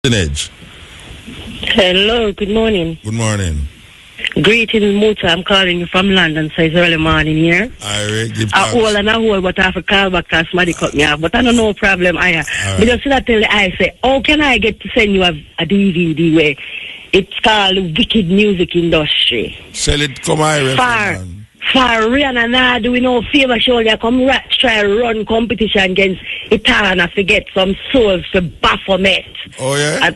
Edge. Hello, good morning. Good morning. Greetings, Muta. I'm calling you from London, so it's early morning here. I hold and I hold, but I have to call back because somebody cut me off. But I don't know problem. But just tell the I say, how can I get to send you a DVD where it's called Wicked Music Industry? Sell it, come on. For Rihanna, now do we know favor show you come try run competition against Itana to get some souls to Baphomet. Oh yeah?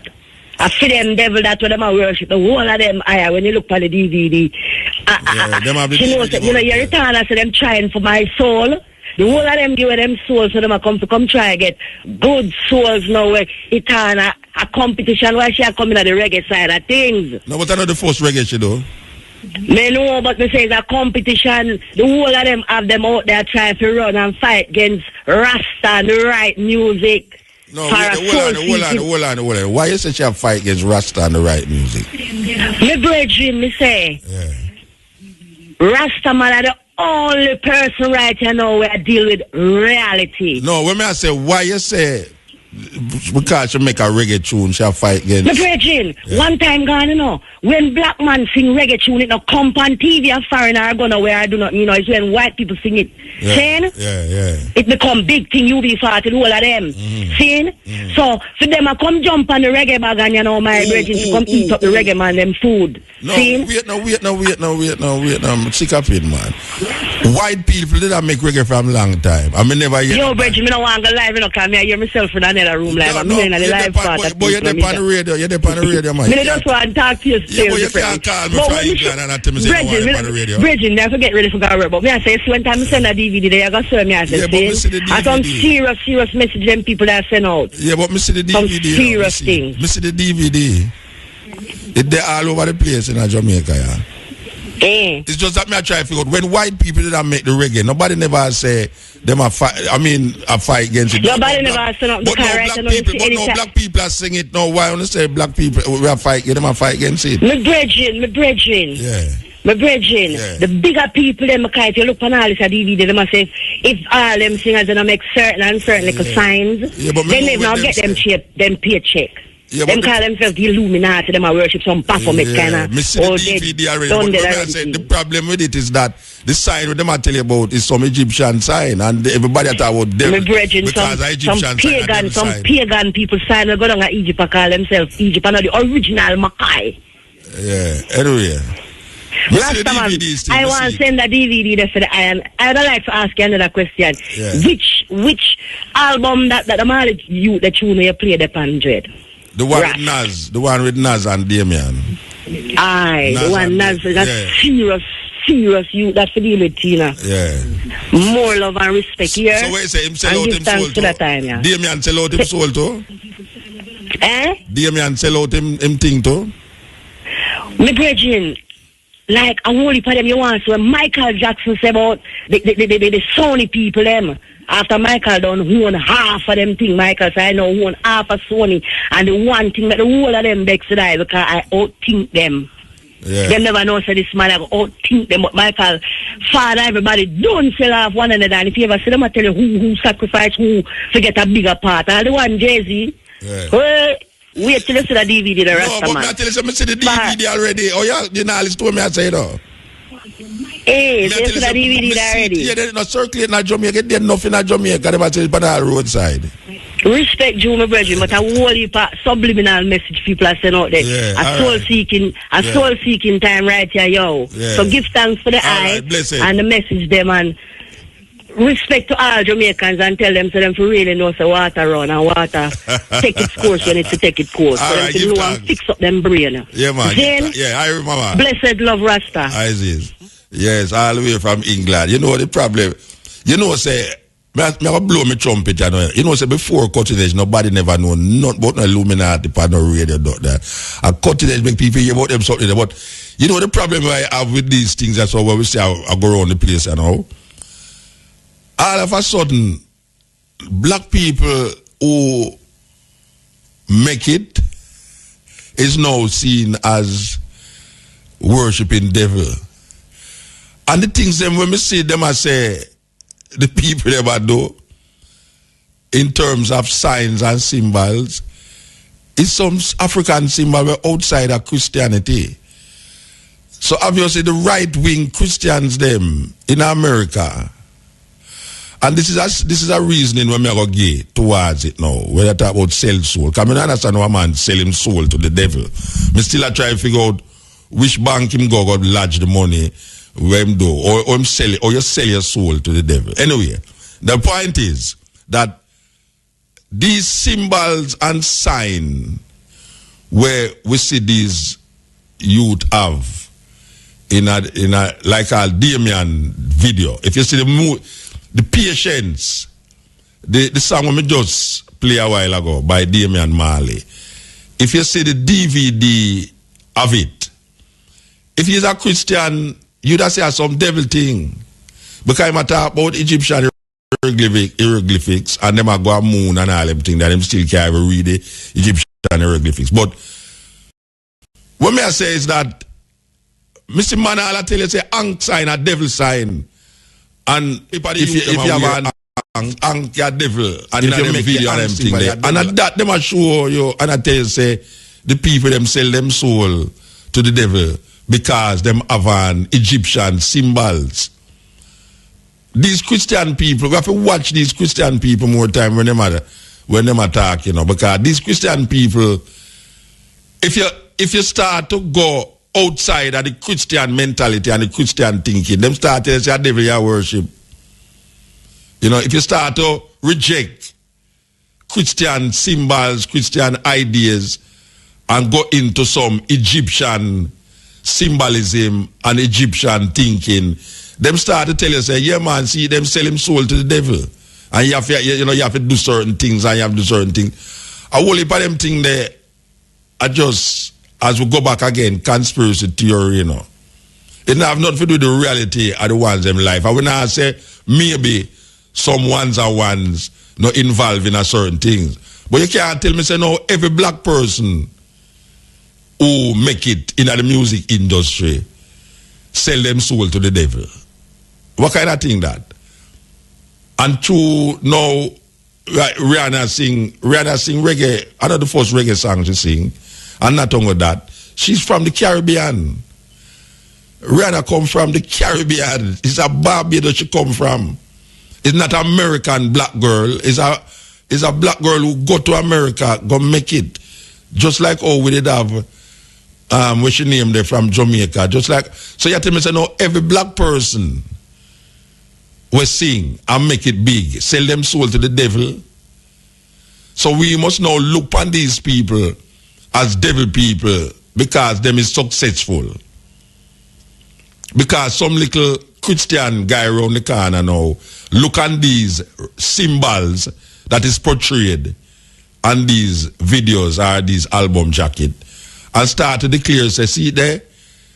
I feel them devil that when them are worship the whole of them when you look at the DVD. You know your Itana so them trying for my soul. The whole of them give them souls so them come try get good souls now where Itana a competition why she are coming at the reggae side of things. No, but I know the first reggae she do. Me know, but me say it's a competition. The whole of them have them out there trying to run and fight against Rasta and the right music. No, hold on. Why you say she have fight against Rasta and the right music? Me brethren, me say, Rasta man are the only person right here now where I deal with reality. No, when I say why you say because she make a reggae tune, she'll fight against. Me brethren, one time gone, you know, when black man sing reggae tune, it no come on TV and foreigner are gonna where I do not, you know, it's when white people sing it. Saying? It become big thing, you be fat and all of them. Saying? So, for them I come jump on the reggae bag and you know, my brethren to come eat up the reggae man, them food. No, wait, I'm sick of it, man. White people didn't make reggae from a long time. I mean, never hear. Yo, brethren, I don't want to go live, you know, because I hear myself in another room live. I'm in the live part. But you're there on the radio, man. I just want to talk to you still. Yeah, but you can't call me from England and not tell me say you want on the radio. Brethren, never get ready for God, but me I say, when time I send a DVD, they are going to serve me as a thing. I some serious message them people that send out. Yeah, but me see the DVD. Some serious things. Me see the DVD. They're all over the place in Jamaica, yeah. It's just that me I try to figure out when white people didn't make the reggae, nobody never say them a fight. I mean, a fight against it. Nobody never say no. Black people are singing it now. Why only say black people we are fight? Them a fight against it. My brethren. Yeah. My brethren, the bigger people, them if you look on all this DVD, they must say if all them singers don't make certain little signs, then they now get them paycheck. Yeah, them call themselves the Illuminati, them a worship some Baphomet kind of. The problem with it is that the sign what them I tell you about is some Egyptian sign, and everybody talk about them because some pagan people sign they go down to Egypt and call themselves Egypt and the original Mackay. Yeah, anyway. Last time I want to send a DVD there for the iron. I would like to ask you another question. Yeah. Which album that the man you the tune you play the 100? The one with Nas. The one with Nas and Damian. Aye, the one Nas. That's serious you that for deal with Tina. Yeah. More love and respect here. So what you say him sell out him soul too? Damian sell out him soul too? Damian sell out him thing too? Me brethren, like a whole heap of them you want so Michael Jackson say about the Sony people them. After Michael done own half of them thing, Michael said I know own half of Sony and the one thing that the whole of them begs to die because I outthink them. Yeah. Them never know say this man I outthink them, but Michael father everybody don't sell off one another, and if you ever see them I tell you who sacrifice who to get a bigger part. And the one Jay-Z. Well, wait till you see the DVD the rest of man. No, but I tell you I see the DVD already. Oh yeah, you know it's told me I say no. Hey, they see the DVD already. Yeah, they're not circulating in Jamaica. They're nothing in Jamaica. They're about to put on the roadside. Respect you, my brethren, but a whole heap of subliminal message people are sending out there. Yeah, soul seeking time right here, yo. Yeah. So give thanks for the eye and the message them and respect to all Jamaicans and tell them so them to really know so water run and water take its course when it's to take its course. So them to know and fix up them brain. Yeah, man. I remember. Blessed love Rasta. Yes, all the way from England. You know the problem. You know, say, I blow my trumpet, you know. You know, say, before cutting edge, nobody never know nothing about no Illuminati, but no radio, that. A cutting edge make people hear about them something. But, you know, the problem I have with these things, that's why we say I go around the place, you know. All of a sudden, black people who make it is now seen as worshiping devil. And the things them when we see them I say the people ever do in terms of signs and symbols is some African symbol were outside of Christianity. So obviously the right-wing Christians them in America, and this is a reasoning when we are going to get towards it now, when I talk about sell soul. Because I understand how a man sell him soul to the devil. I still try to figure out which bank him go lodge the money where him do, or him sell it, or you sell your soul to the devil. Anyway, the point is that these symbols and sign where we see these youth have in a like a Damien video. If you see the Patience, the song we just play a while ago by Damian Marley. If you see the DVD of it, if he's a Christian, you just say some devil thing. Because I talk about Egyptian hieroglyphics and them a go a moon and all them things that them still can't even read the Egyptian hieroglyphics. But what me I say is that Mr. Manala tell you say ankh sign a devil sign. And if you have an ankh a devil and if you make video and them thing there. And at that them a show you and I tell you say the people them sell them soul to the devil because them have an Egyptian symbols. These Christian people, we have to watch these Christian people more time when them attack, you know, because these Christian people, if you start to go outside of the Christian mentality and the Christian thinking, them start to say devil you worship. You know, if you start to reject Christian symbols, Christian ideas, and go into some Egyptian symbolism and Egyptian thinking, them start to tell you, say, yeah man, see them sell him soul to the devil. And you have to do certain things and you have to do certain things. A whole heap of them things there are just, as we go back again, conspiracy theory, you know. It have nothing to do with the reality of the ones in life. And when I say maybe some ones are ones not involved in a certain things. But you can't tell me, say, no, every black person who make it in the music industry sell them soul to the devil. What kind of thing that? And to now, Rihanna sing reggae, another first reggae song she sing, and not only that, she's from the Caribbean. Rihanna come from the Caribbean. It's a Barbados she come from. It's not an American black girl. It's a black girl who go to America, go make it. Just like we did have what she named there from Jamaica. Just like, so you tell me, say, no, every black person will sing and make it big, sell them soul to the devil. So we must now look on these people as devil people because them is successful. Because some little Christian guy around the corner now look on these symbols that is portrayed on these videos or these album jacket and start to declare, say, see there,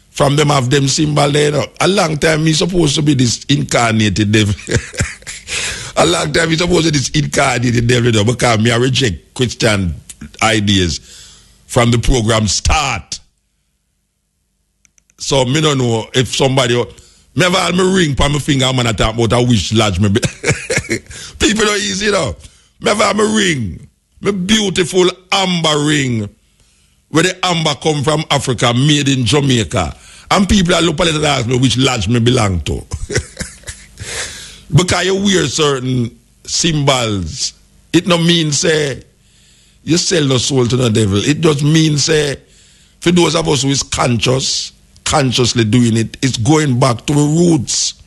from them have them symbol there, you know, a long time he's supposed to be this incarnated devil. A long time he's supposed to be this incarnated devil, you know, because me I reject Christian ideas from the program start. So me don't know if somebody me have me ring on my finger and I talk about a wish lodge me. People don't easy, you know. Me have me ring. My beautiful amber ring where the amber come from Africa, made in Jamaica. And people are looking at it and ask me which lodge me belong to. Because you wear certain symbols, it no means say you sell no soul to the devil. It just means say for those of us who is consciously doing it, it's going back to the roots.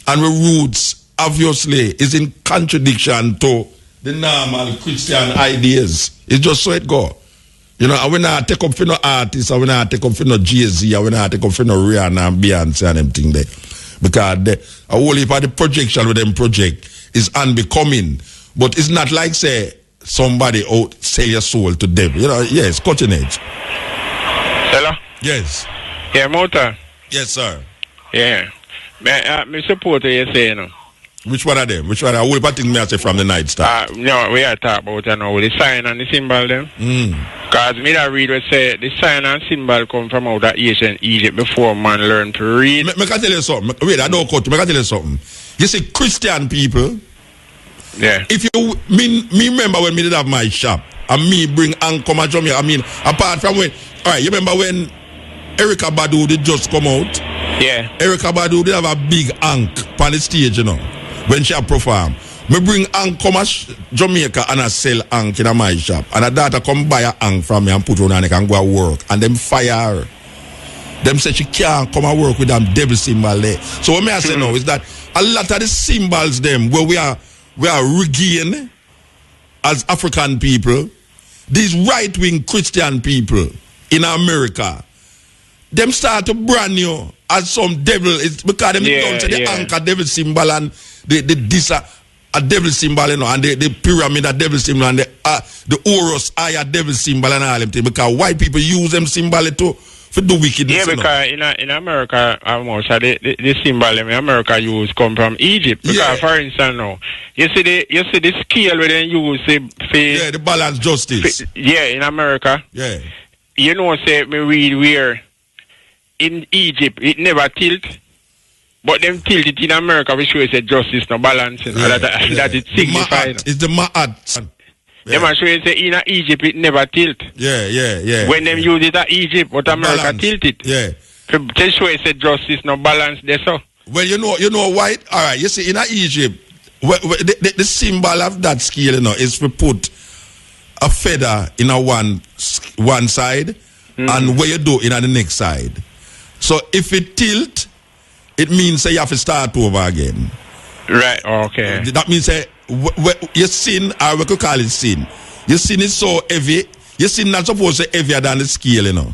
And the roots obviously is in contradiction to the normal Christian ideas. It's just so it go. You know, I will not take up for no artists, I will not take up for no Jay-Z, I will not take up for no Rihanna and Beyonce and them thing there. Because a whole heap of the projection with them project is unbecoming. But it's not like, say, somebody sell your soul to devil. You know, yes, cutting edge. Hello? Yes. Yeah, Mota. Yes, sir. Yeah. Me support what you're saying, you know. Which one of them? Which one? I will think me I say from the Night Star. No, we are talking about the sign and the symbol them. Because me that read what say the sign and symbol come from out of ancient Egypt before man learned to read. Me can tell you something. Wait, I don't cut you. Me can tell you something. You see, Christian people. Yeah. If you me remember when me did have my shop and me bring Ankh come to Jamaica. I mean, apart from when, all right, you remember when Erykah Badu did just come out? Yeah. Erykah Badu did have a big Ankh on the stage, you know, when she perform. Me bring Ankh come to Jamaica and I sell Ankh in my shop. And a daughter come buy a Ankh from me and put on and they can go and work. And them fire her. Them say she can't come and work with them devil symbol there. So what I say now is that a lot of the symbols them where we are regain as African people, these right-wing Christian people in America, them start to brand you as some devil. It's because them don't say the anchor devil symbol and the a devil symbol, you know, and the pyramid a devil symbol and the Horus eye a devil symbol and all them things. Because white people use them symbol to for the wickedness. Yeah, because in America, almost the symbol in America use come from Egypt. Because for instance, now you see the scale where they use the balance justice. In America. Yeah. You know, say me read where in Egypt it never tilt, but them tilt it in America. We show say justice no balancing. That it signifies. It's the ma'at. Them are showing say in Egypt it never tilt. Yeah. When them use it at Egypt, but America balance. Tilt it. Yeah. They show say justice no balance there so. Well, you know why? All right. You see in Egypt, the symbol of that scale, you know, is to put a feather in a one side and where you do in the next side. So if it tilt, it means say you have to start over again. Right. Okay. That means say your sin, or we could call it sin. Your sin is so heavy. Your sin not supposed to be heavier than the scale, you know.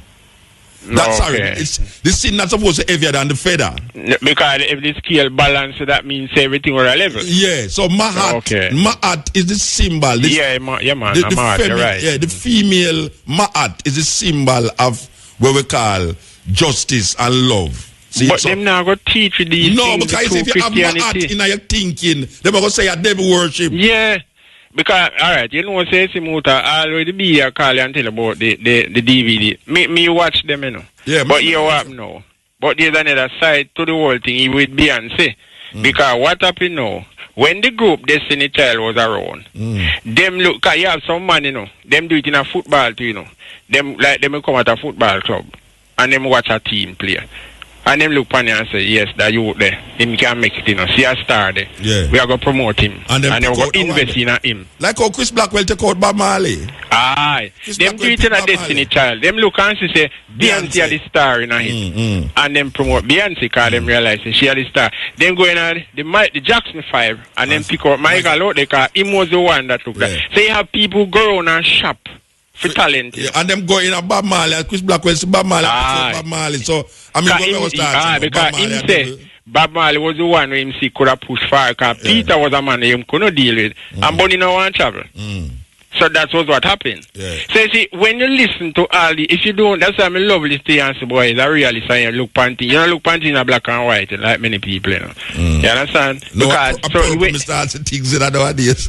That's sorry. It's the sin not supposed to be heavier than the feather. Because if the scale balance, that means everything were a level. Yeah. So Ma'at is the symbol. Man. You're right. Yeah, the female Ma'at is the symbol of what we call justice and love. See, but them now go teach you these things. Because if you have Ma'at in your thinking, they're going to say a devil worship. Yeah. Because, alright, you know, say Simuta, already be a call and tell about the DVD. Me watch them, you know. Yeah, but you what now? But there's another side to the whole thing with Beyonce. Because what happened now, when the group Destiny Child was around, them look, cause you have some man, you know, them do it in a football too, you know. Them come at a football club and them watch a team play. And them look on you and say, yes, that you there. Him can make it, you know. See a star there. Yeah. We are going to promote him. And then we're going to invest in him. Like how Chris Blackwell take out Bob Marley. Aye. Them do it in a Destiny Child. Them look and say, Beyonce are the star in a hit. And then promote Beyonce because them realize she are the star. Then go in the Jackson 5 and then pick up Michael out there because him was the one that took that. So you have people go around and shop for talent. Yeah, and them go in a Bob Marley, Chris Blackwell say Bob Marley, Bob Marley. So I mean, because him say Bob Marley was the one who him see could have pushed far. Because Peter was a man him couldn't deal with, and Bonnie no want travel. So that was what happened. Yeah. So you see, when you listen to all the, if you don't, that's why I love this thing and say, boy, it's a realist and you look panty. You don't look panty in a black and white, like many people, you know. You understand? No, because Mr. Answer things that nowadays.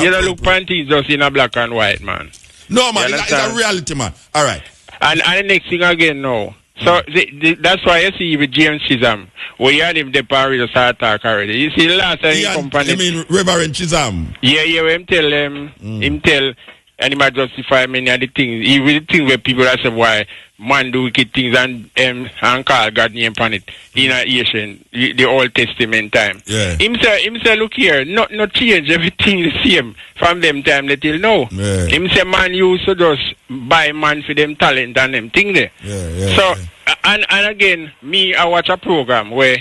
You don't look panty just in a black and white, man. No, man, it's a reality, man. All right. And the next thing again now. So that's why you see with James Chisholm, where you had him the party to start talk already. You see last time he company. I mean Reverend Chisholm. Yeah, him tell and he might justify many of the things. Even the things where people are saying why man do wicked things and call God name upon it in Asian, the Old Testament time. Yeah. Him say, look here, not change everything the same from them time till now. Yeah. Him say man used to just buy man for them talent and them thing there. So and again, I watch a program where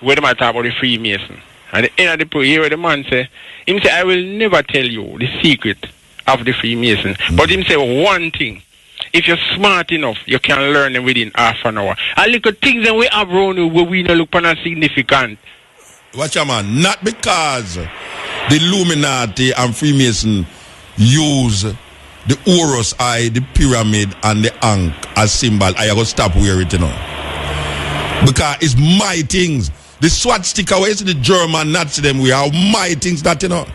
they might talk about the Freemason. At the end of the program, here the man say, I will never tell you the secret of the Freemason. But him say one thing. If you're smart enough, you can learn them within half an hour. And look at things that we have around where we don't look as significant. Watch out, man. Not because the Illuminati and Freemason use the Horus eye, the pyramid, and the Ankh as symbol. I gotta stop wearing it, you know. Because it's my things. The swastika, where is the German Nazi them we are my things that, you know.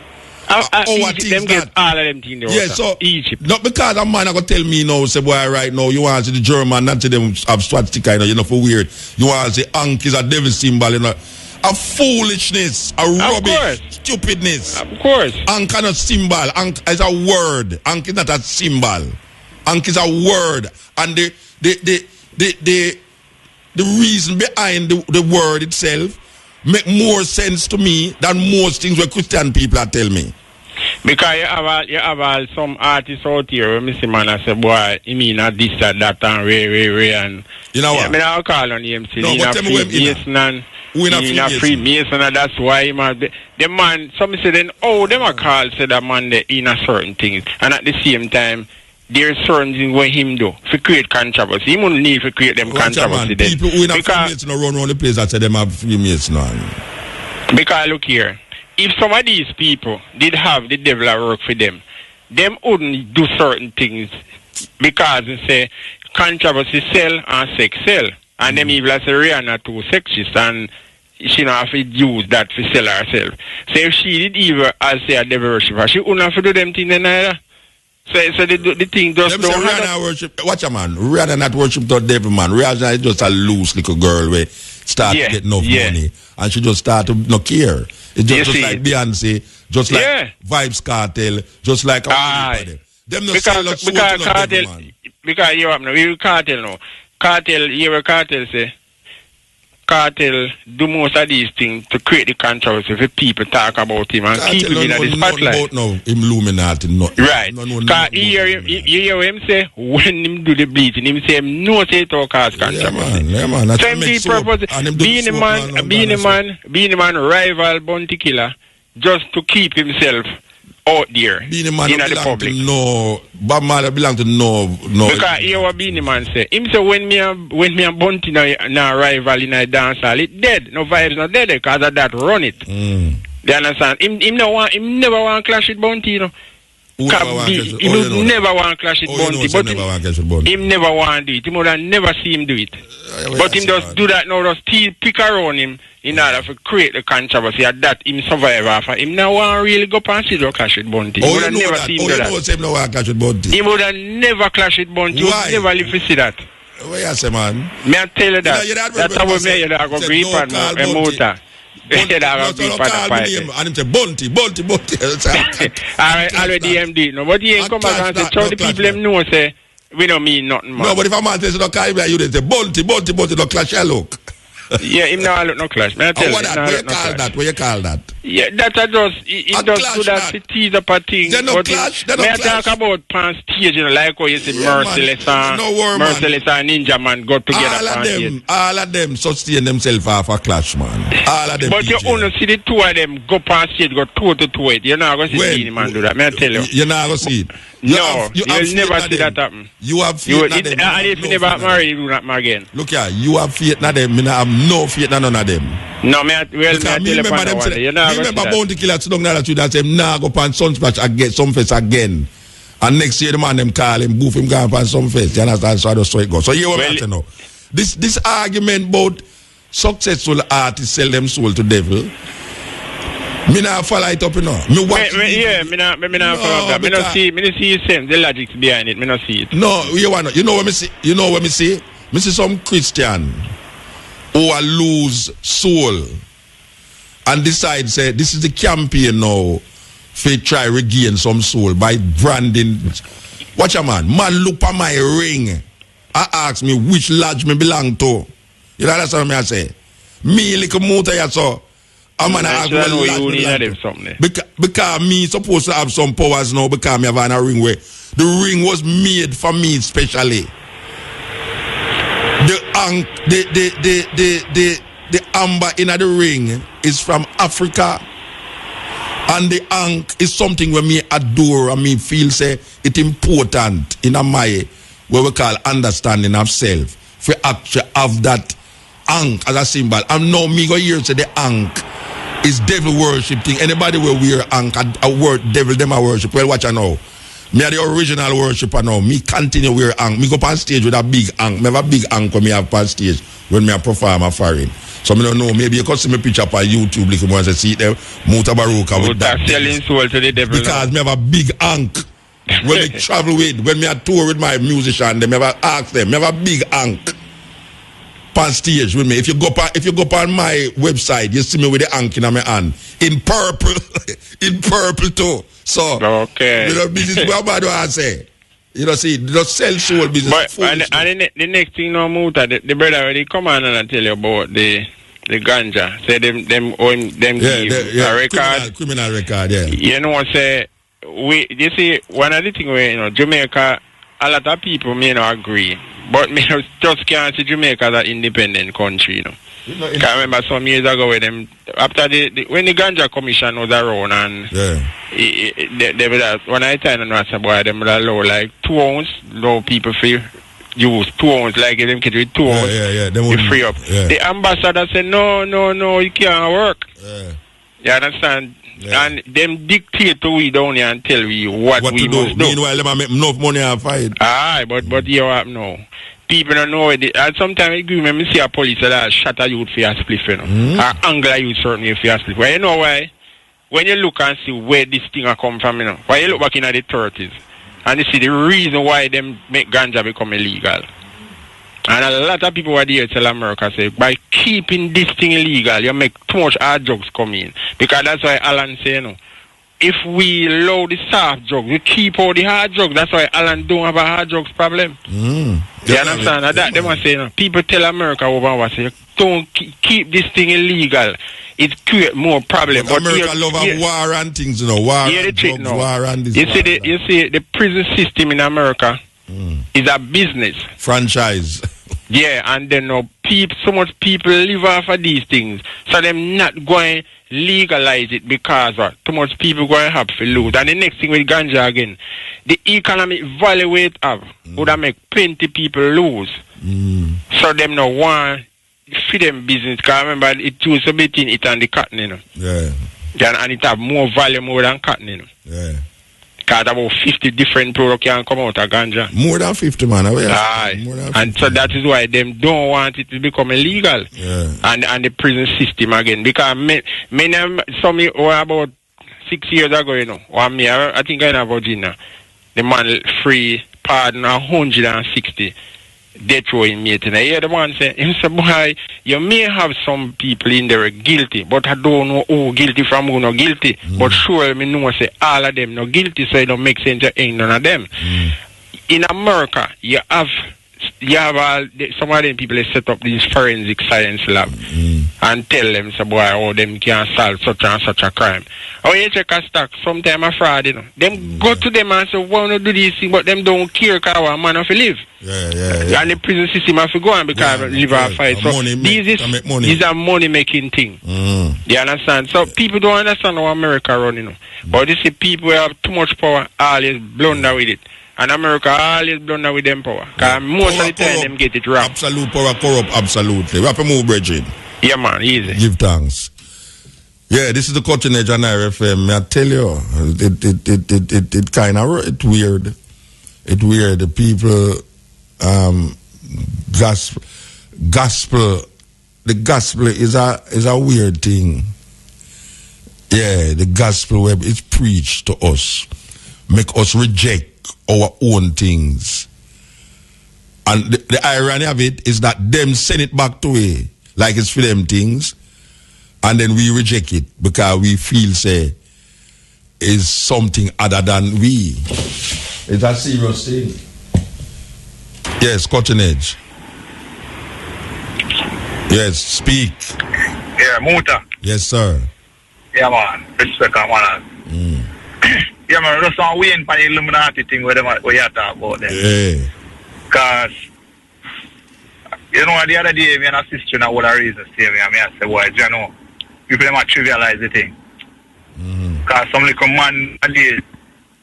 Egypt, them get all of them things. Yeah, so Egypt. Not because a man I gonna tell me now, say boy, right now you want to see the German, not to them have swastika, you know for weird. You want to say Ankh is a devil symbol, you know. A foolishness, a rubbish, stupidness. Of course. Ankh is not a symbol. Ankh is a word. Ankh is not a symbol. Ankh is a word. And the reason behind the word itself make more sense to me than most things what Christian people are telling me. Because you have some artists out here where Mr. Man I say, boy, you mean not this, that, and Ray, and you know what? I mean, I'll call on him. No, but tell me where Freemason and Freemason, and that's why the man, some say then, them are called, say that man, they in a certain things, and at the same time, there's certain things what him do to create controversy. He won't need to create them controversy. People who in a Freemason run around the place that say them have Freemason on. Because look here, if some of these people did have the devil at work for them wouldn't do certain things because they say controversy sell and sex sell. And them evil as a Rihanna too sexist and she not have to use that to sell herself. So if she did evil as say a devil worshiper, she wouldn't have to do them things then either. So the thing just don't Rihanna worship. Watch a man. Rihanna not worship the devil, man. Rihanna is just a loose little girl where start to get enough money and she just start to not care. It's just like Beyonce, just like Vibes Cartel, just like everybody. Them not sell us because Cartel, man. Because you have no Cartel now. Cartel, you hear Cartel say, Cartel do most of these things to create the controversy for people talk about him and keep him in the spotlight. No, Illuminati, not right. Because you hear him say, when him do the bleaching, him say, no say it all cause controversy. Yeah, man. That's same the purpose, being a man rival bounty killer, just to keep himself out there in the public. No, Bob Marley belong to no. Because here what Beanie Man say. Him say when me a bounty na rival in a dance hall, it dead. No vibes not dead because of that run it. You understand? Him never want clash with bounty, you know. He never want clash with bounty, but him never want do it. Him would have never see him do it. But him just do that now, just still pick around him in order to create the controversy and that him survive after. Him now want really go and see the clash with bounty. He would have never seen him do that. He would have never clash with bounty. He would never live to see that. What you say, man? May I tell you that? That's how we make you go grief and motor. And him say Bunty. Alright, already MD. No, but he ain't come back and say, tell the people them know say we don't mean nothing, man. No, but if a man says no carry you they say Bunty, no clash look. Yeah, him now look no clash. May I tell you, what you call that? Yeah, that I just he does do that to tease up a thing. They no clash. May I talk about pan stage, you know, like how you see Merciless and Ninja Man go together. All of them sustain themselves off a clash, man. All of them. But you only see the two of them go pan stage, go toe to toe. You're not going to see Beanie Man do that. May I tell you? You're not going to see it. No, you'll never see that happen. You have faith in them. And if you never marry, you do not marry again. Look here, you have faith in them. I have no faith in none of them. No, I tell you remember bounty killer sit down there and say, nah, go pan Sunsplash again, Sunfest again. And next year the man them call him, boof him, go and pan Sunfest. You understand? So I just saw it go. So you what I know. This argument about successful artists sell them soul to devil. Me not follow it up, you know. Me watch me not follow that. Me not see the logic behind it. Me not see it. No, you know what me see? You know what me see? Me see some Christian who are lose soul and decide say this is the campaign now for try regain some soul by branding. Watch a man look at my ring. I ask me which lodge me belong to. You know that's what I say. Me like a motor ya so. I'm gonna ask because me supposed to have some powers now because me have a ring where the ring was made for me specially. The amber in the ring is from Africa, and the ankh is something where me adore and me feel say it important in a my what we call understanding of self. For actually have that ankh as a symbol. And now me go here say the ankh is devil worship thing. Anybody will wear ankh a word devil them a worship. Well, watch I know. Me are the original worshiper now. Me continue wear ankh. Me go on stage with a big ankh. Me have a big ankh when me have on stage when me a perform a foreign. So me don't know. Maybe you can see me picture up on YouTube like you want to see it there. Mutabaruka with that. Selling soul to the devil. Because me have a big ankh. When me travel with, when me a tour with my musician, they me have ask them. Me have a big ankh. on stage with me. If you go on my website, you see me with the ank in my hand. In purple. In purple too. So okay. You know, business what do I say? You know, see, just sell soul business. But and the next thing no Muta, the brother already come on and tell you about the ganja. Say them give a record. Criminal record, yeah. You know what say you see one of the things where you know Jamaica, a lot of people may not agree. But me just can't see Jamaica as an independent country, you know. I remember some years ago when them after when the Ganja Commission was around and they when I tell them I said boy them would allow like 2 ounce, low people feel use 2 ounce like them kid with 2 ounce. You free up. Yeah. The ambassador said no, it can't work. Yeah. You understand? Yeah. And them dictate to we down here and tell we what we must do. Meanwhile, them make enough money and fight. Aye, but you have no. People don't know it. And sometimes I agree when I see a police that shot a youth for a spliff, you know. Or angle a youth certainly for a spliff. Well, you know why? When you look and see where this thing come from, you know. Why you look back in the 30s and you see the reason why them make ganja become illegal. And a lot of people are there tell America say by keeping this thing illegal, you make too much hard drugs come in. Because that's why Alan say, you know, if we allow the soft drugs, we keep all the hard drugs. That's why Alan don't have a hard drugs problem. You understand? That they must say, you know, people tell America over and say, don't keep this thing illegal. It create more problem. But America love a war and things, you know, war and drugs, war and this. You see the prison system in America is a business. Franchise. Yeah, and then so much people live off of these things. So them not going legalize it because too much people going to have to lose. And the next thing with ganja again, the economic value it have would have make plenty people lose. So them no want for them business. Because remember it used to be between it and the cotton, you know. Yeah. And it have more value more than cotton, you know. Yeah. Because about 50 different products can come out of ganja. More than 50, man. And so that is why them don't want it to become illegal. Yeah. And the prison system again. Because some about 6 years ago, you know, or me, I think I in Virginia, the man free pardon 160 death row inmate. And I hear the man say, boy, you may have some people in there guilty, but I don't know who guilty from who not guilty. But sure, me know say all of them not guilty, so it don't make sense to ain't none of them. In America, you have some of them people set up these forensic science lab and tell them, so boy, them can solve such and such a crime. You check a stock, sometimes a fraud, you know. Them go to them and say, why not do this thing, but them don't care because a man have to live. And the prison system have to go on because live and fight. So these are money making thing. You understand? So people don't understand how America run, you know. But you see people have too much power, always blunder with it. And America always blunder with them power. Because most of the time them get it wrong. Absolute power corrupt, absolutely. We have to move, Bridget. Yeah, man, easy. Give thanks. Yeah, this is the Cutting Edge on RFM. I tell you, it kind of it's weird. It's weird. The people, gospel. The gospel is a weird thing. Yeah, the gospel where it's preached to us, make us reject our own things. And the irony of it is that them send it back to we like it's for them things, and then we reject it because we feel say is something other than we. It's a serious thing. Yes, Cutting Edge. Yes, speak. Yeah, Muta. Yes, sir. Yeah, man. Respect, man. Yeah, man, just on waiting for the Illuminati thing where you talk about them. Yeah. Because, you know, the other day, me and a sister now what a reason say me, and I say, well, you know, people might trivialize the thing. Because some little man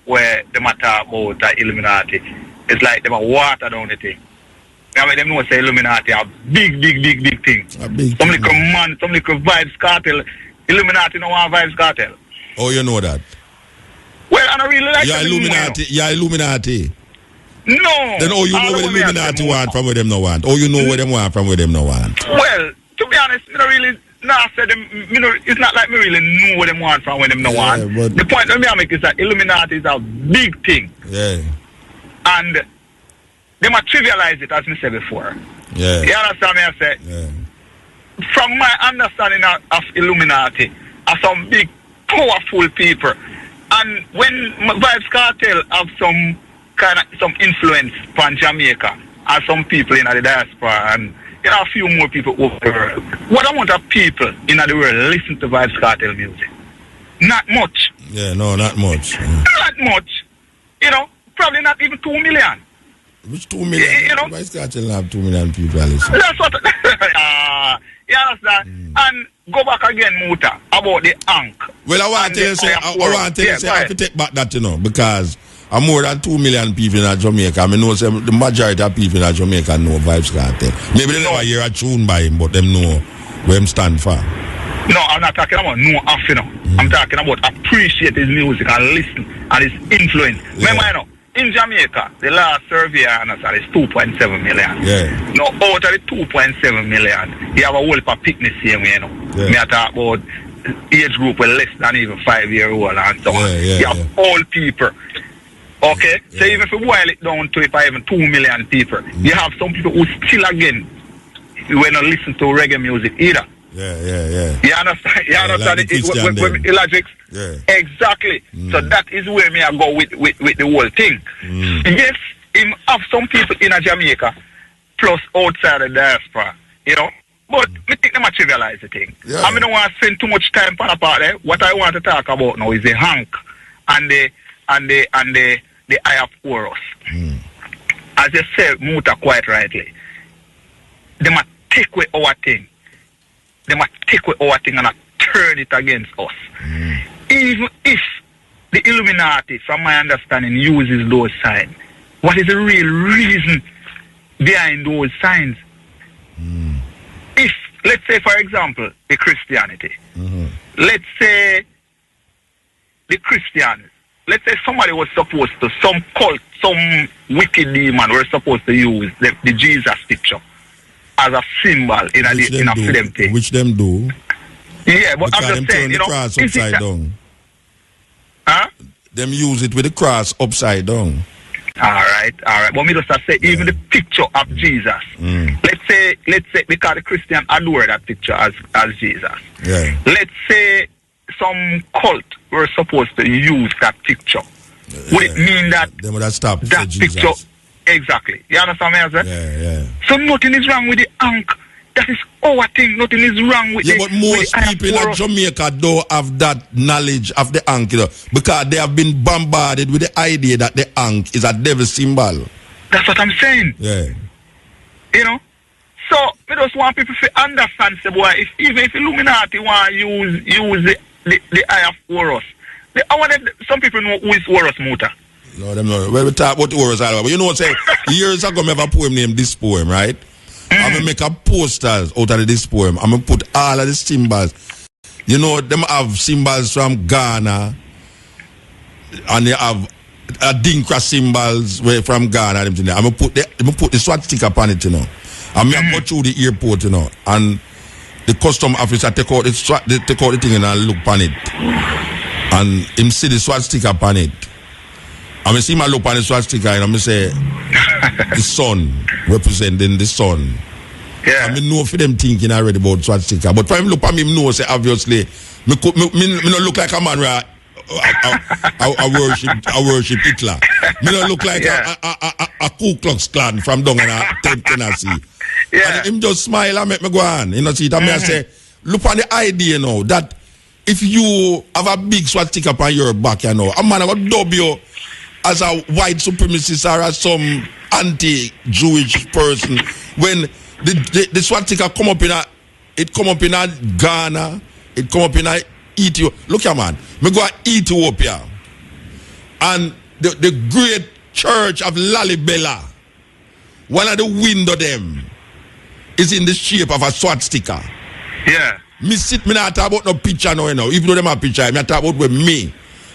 where they might talk about the Illuminati, it's like they might water down the thing. I mean, them know say Illuminati a big thing. Some little man, some little vibes cartel. Illuminati no want vibes cartel. Oh, you know that? Well, I don't really like you're Illuminati. You're Illuminati. No. Then you know what Illuminati want from where them no want. You know what them want from where them no want. Well, to be honest, I don't really say them. It's not like me really know what them want from where them no want. But the point that I make is that Illuminati is a big thing. Yeah. And they might trivialize it, as I said before. Yeah. You understand me? I say. Yeah. From my understanding of Illuminati, are some big, powerful people, and when Vibes Cartel have some influence from Jamaica, and some people in the diaspora, and there are a few more people over the world. What amount of people in the world listen to Vibes Cartel music? Not much. Yeah, no, not much. Not much. You know, probably not even 2 million. Which 2 million? You know, Vibes Cartel have 2 million people listen. That's what. You understand? And go back again, Muta, about the Ankh. Well, I want to tell you, I have to take back that, you know, because I'm more than 2 million people in Jamaica. I mean, know the majority of people in Jamaica know Vibes Cartel. Maybe they never hear a tune by him, but them know where him stand for. No, I'm not talking about no off, you know. I'm talking about appreciate his music and listen and his influence. Yeah. Remember, you know, in Jamaica, the last survey on us is 2.7 million. Yeah. Now, out of the 2.7 million, you have a whole heap of picnics here, you know. Yeah. Me talk about age group with less than even 5-year-old and so on. You have old people. Okay? Yeah. So even if you boil it down to even 2 million people, you have some people who still again when not listen to reggae music either. Yeah. You understand? You understand like with logics? Yeah. Exactly. So that is where me I go with the whole thing. Yes, him have some people in Jamaica plus outside the diaspora, you know. But me think them trivialize the thing. Yeah. I don't want to spend too much time on a part there. What I want to talk about now is the Hank and the Eye of Horus. As you said, Muta quite rightly. They must take away our thing. They must take away our thing and turn it against us. Even if the Illuminati, from my understanding, uses those signs, what is the real reason behind those signs? If, let's say, for example, the Christianity, let's say the Christians, let's say somebody was supposed to, some cult, some wicked demon were supposed to use the Jesus picture as a symbol in a freedom thing. Which them do. Yeah, but because I'm just saying, the cross upside down. Huh? Them use it with the cross upside down. All right. But me just say, even the picture of Jesus. Let's say, because the Christian adore that picture as Jesus. Yeah. Let's say some cult were supposed to use that picture. Would it mean that they would have stopped that picture? Exactly. You understand me? I say? Yeah. So nothing is wrong with the Ankh. That is our thing. Nothing is wrong with but most people in Jamaica don't have that knowledge of the Ankh, you know, because they have been bombarded with the idea that the Ankh is a devil symbol. That's what I'm saying. Yeah. You know? So, we just want people to understand, say, boy, even if Illuminati want to use the Eye of Horus, I want some people know who is Horus Muta. No, them know. Well, we talk about the Horus, but you know what I'm saying? Years ago, I have a poem named This Poem, right? I'm going to make a posters out of this poem. I'm going to put all of the symbols. You know, them have symbols from Ghana. And they have Adinkra symbols from Ghana. I'm going to put the swastika upon it, you know. I'm going to go through the airport, you know. And the custom officer take out the thing and look upon it. And him see the swastika upon it. I'm going to see my look upon the swastika and I'm going to say, the sun, representing the sun. Yeah. I mean, know for them thinking already about swastika. But for him look at me, know say obviously, me don't look like a man where I worship Hitler. Me don't look like a Ku Klux Klan from down in Tennessee. Yeah. And him just smile and make me go on. You know, see it. I say, look on the idea now that if you have a big swastika on your back, you know, a man will dub you as a white supremacist or as some anti-Jewish person. When the swastika come up in a Ghana, it come up in a Ethiopia. Look here, man. Me go to Ethiopia, and the great church of Lalibela, one of the window them is in the shape of a swastika. Yeah. Me not talk about no picture now, you know. Even though them have picture, me talk about where me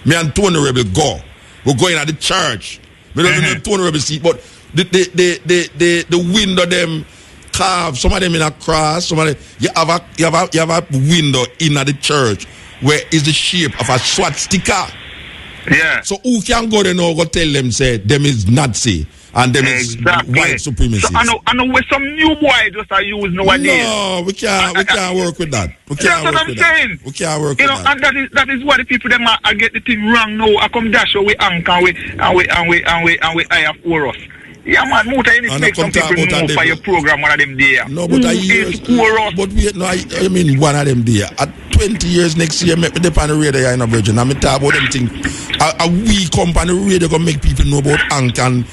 and Tony Rebel go. We go in at the church. Me don't know Tony Rebel see, but the window them carved. Some of them in a cross. Some of them you have a window in at the church where is the shape of a swastika. Yeah. So who can go there now go tell them say them is Nazi and them is white supremacists? So I know where some new boy just are used nowadays. No, we can't work with that. We can't That's what work I'm with saying. that. We can't work You with know, that. and that is why the people them are get the thing wrong now. I come dash away anchor and we hire for us. Yeah, man, Muta, you need to make some people know for your program one of them there. No, but but I mean one of them there. At 20 years next year, make me depend on the radio in a virgin. I'm talk about them thing. A we company radio gonna make people know about Ankh and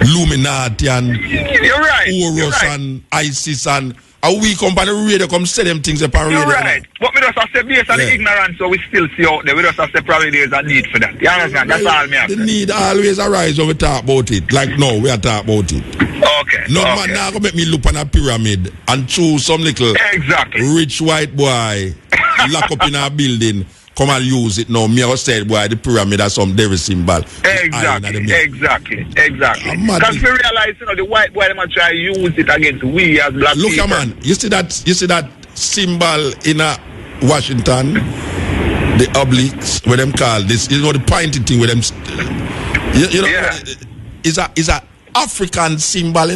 Illuminati and Horus and ISIS and a we company radio come say them things upon radio. You're right. But we just have to say based on the ignorance, so we still see out there. We just have to say probably there's a need for that. You understand? That's all me have to say. The need always arise when we talk about it. Like no, we are talking about it. Okay. No man now go make me look on a pyramid and choose some little rich white boy lock up in a building. Come and use it now. Me I said boy the pyramid has some devil symbol. Exactly. Because we realize the white boy them try to use it against we as black people. Look man, you see that symbol in Washington, the obliques, what them call this, the pointy thing with them is a African symbol,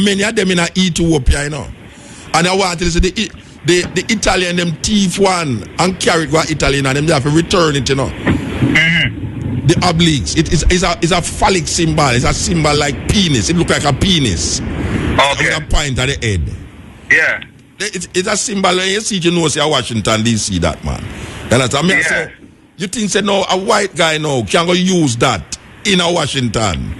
Many of them in Ethiopia, And I want to say the Italian them thief one and carry it go to Italy and them they have to return it, The obliques, it's a phallic symbol. It's a symbol like penis. It look like a penis. With a point at the head. Yeah. It's a symbol. You see, say Washington DC that man. And that's I say, you think say no a white guy now can go use that in a Washington.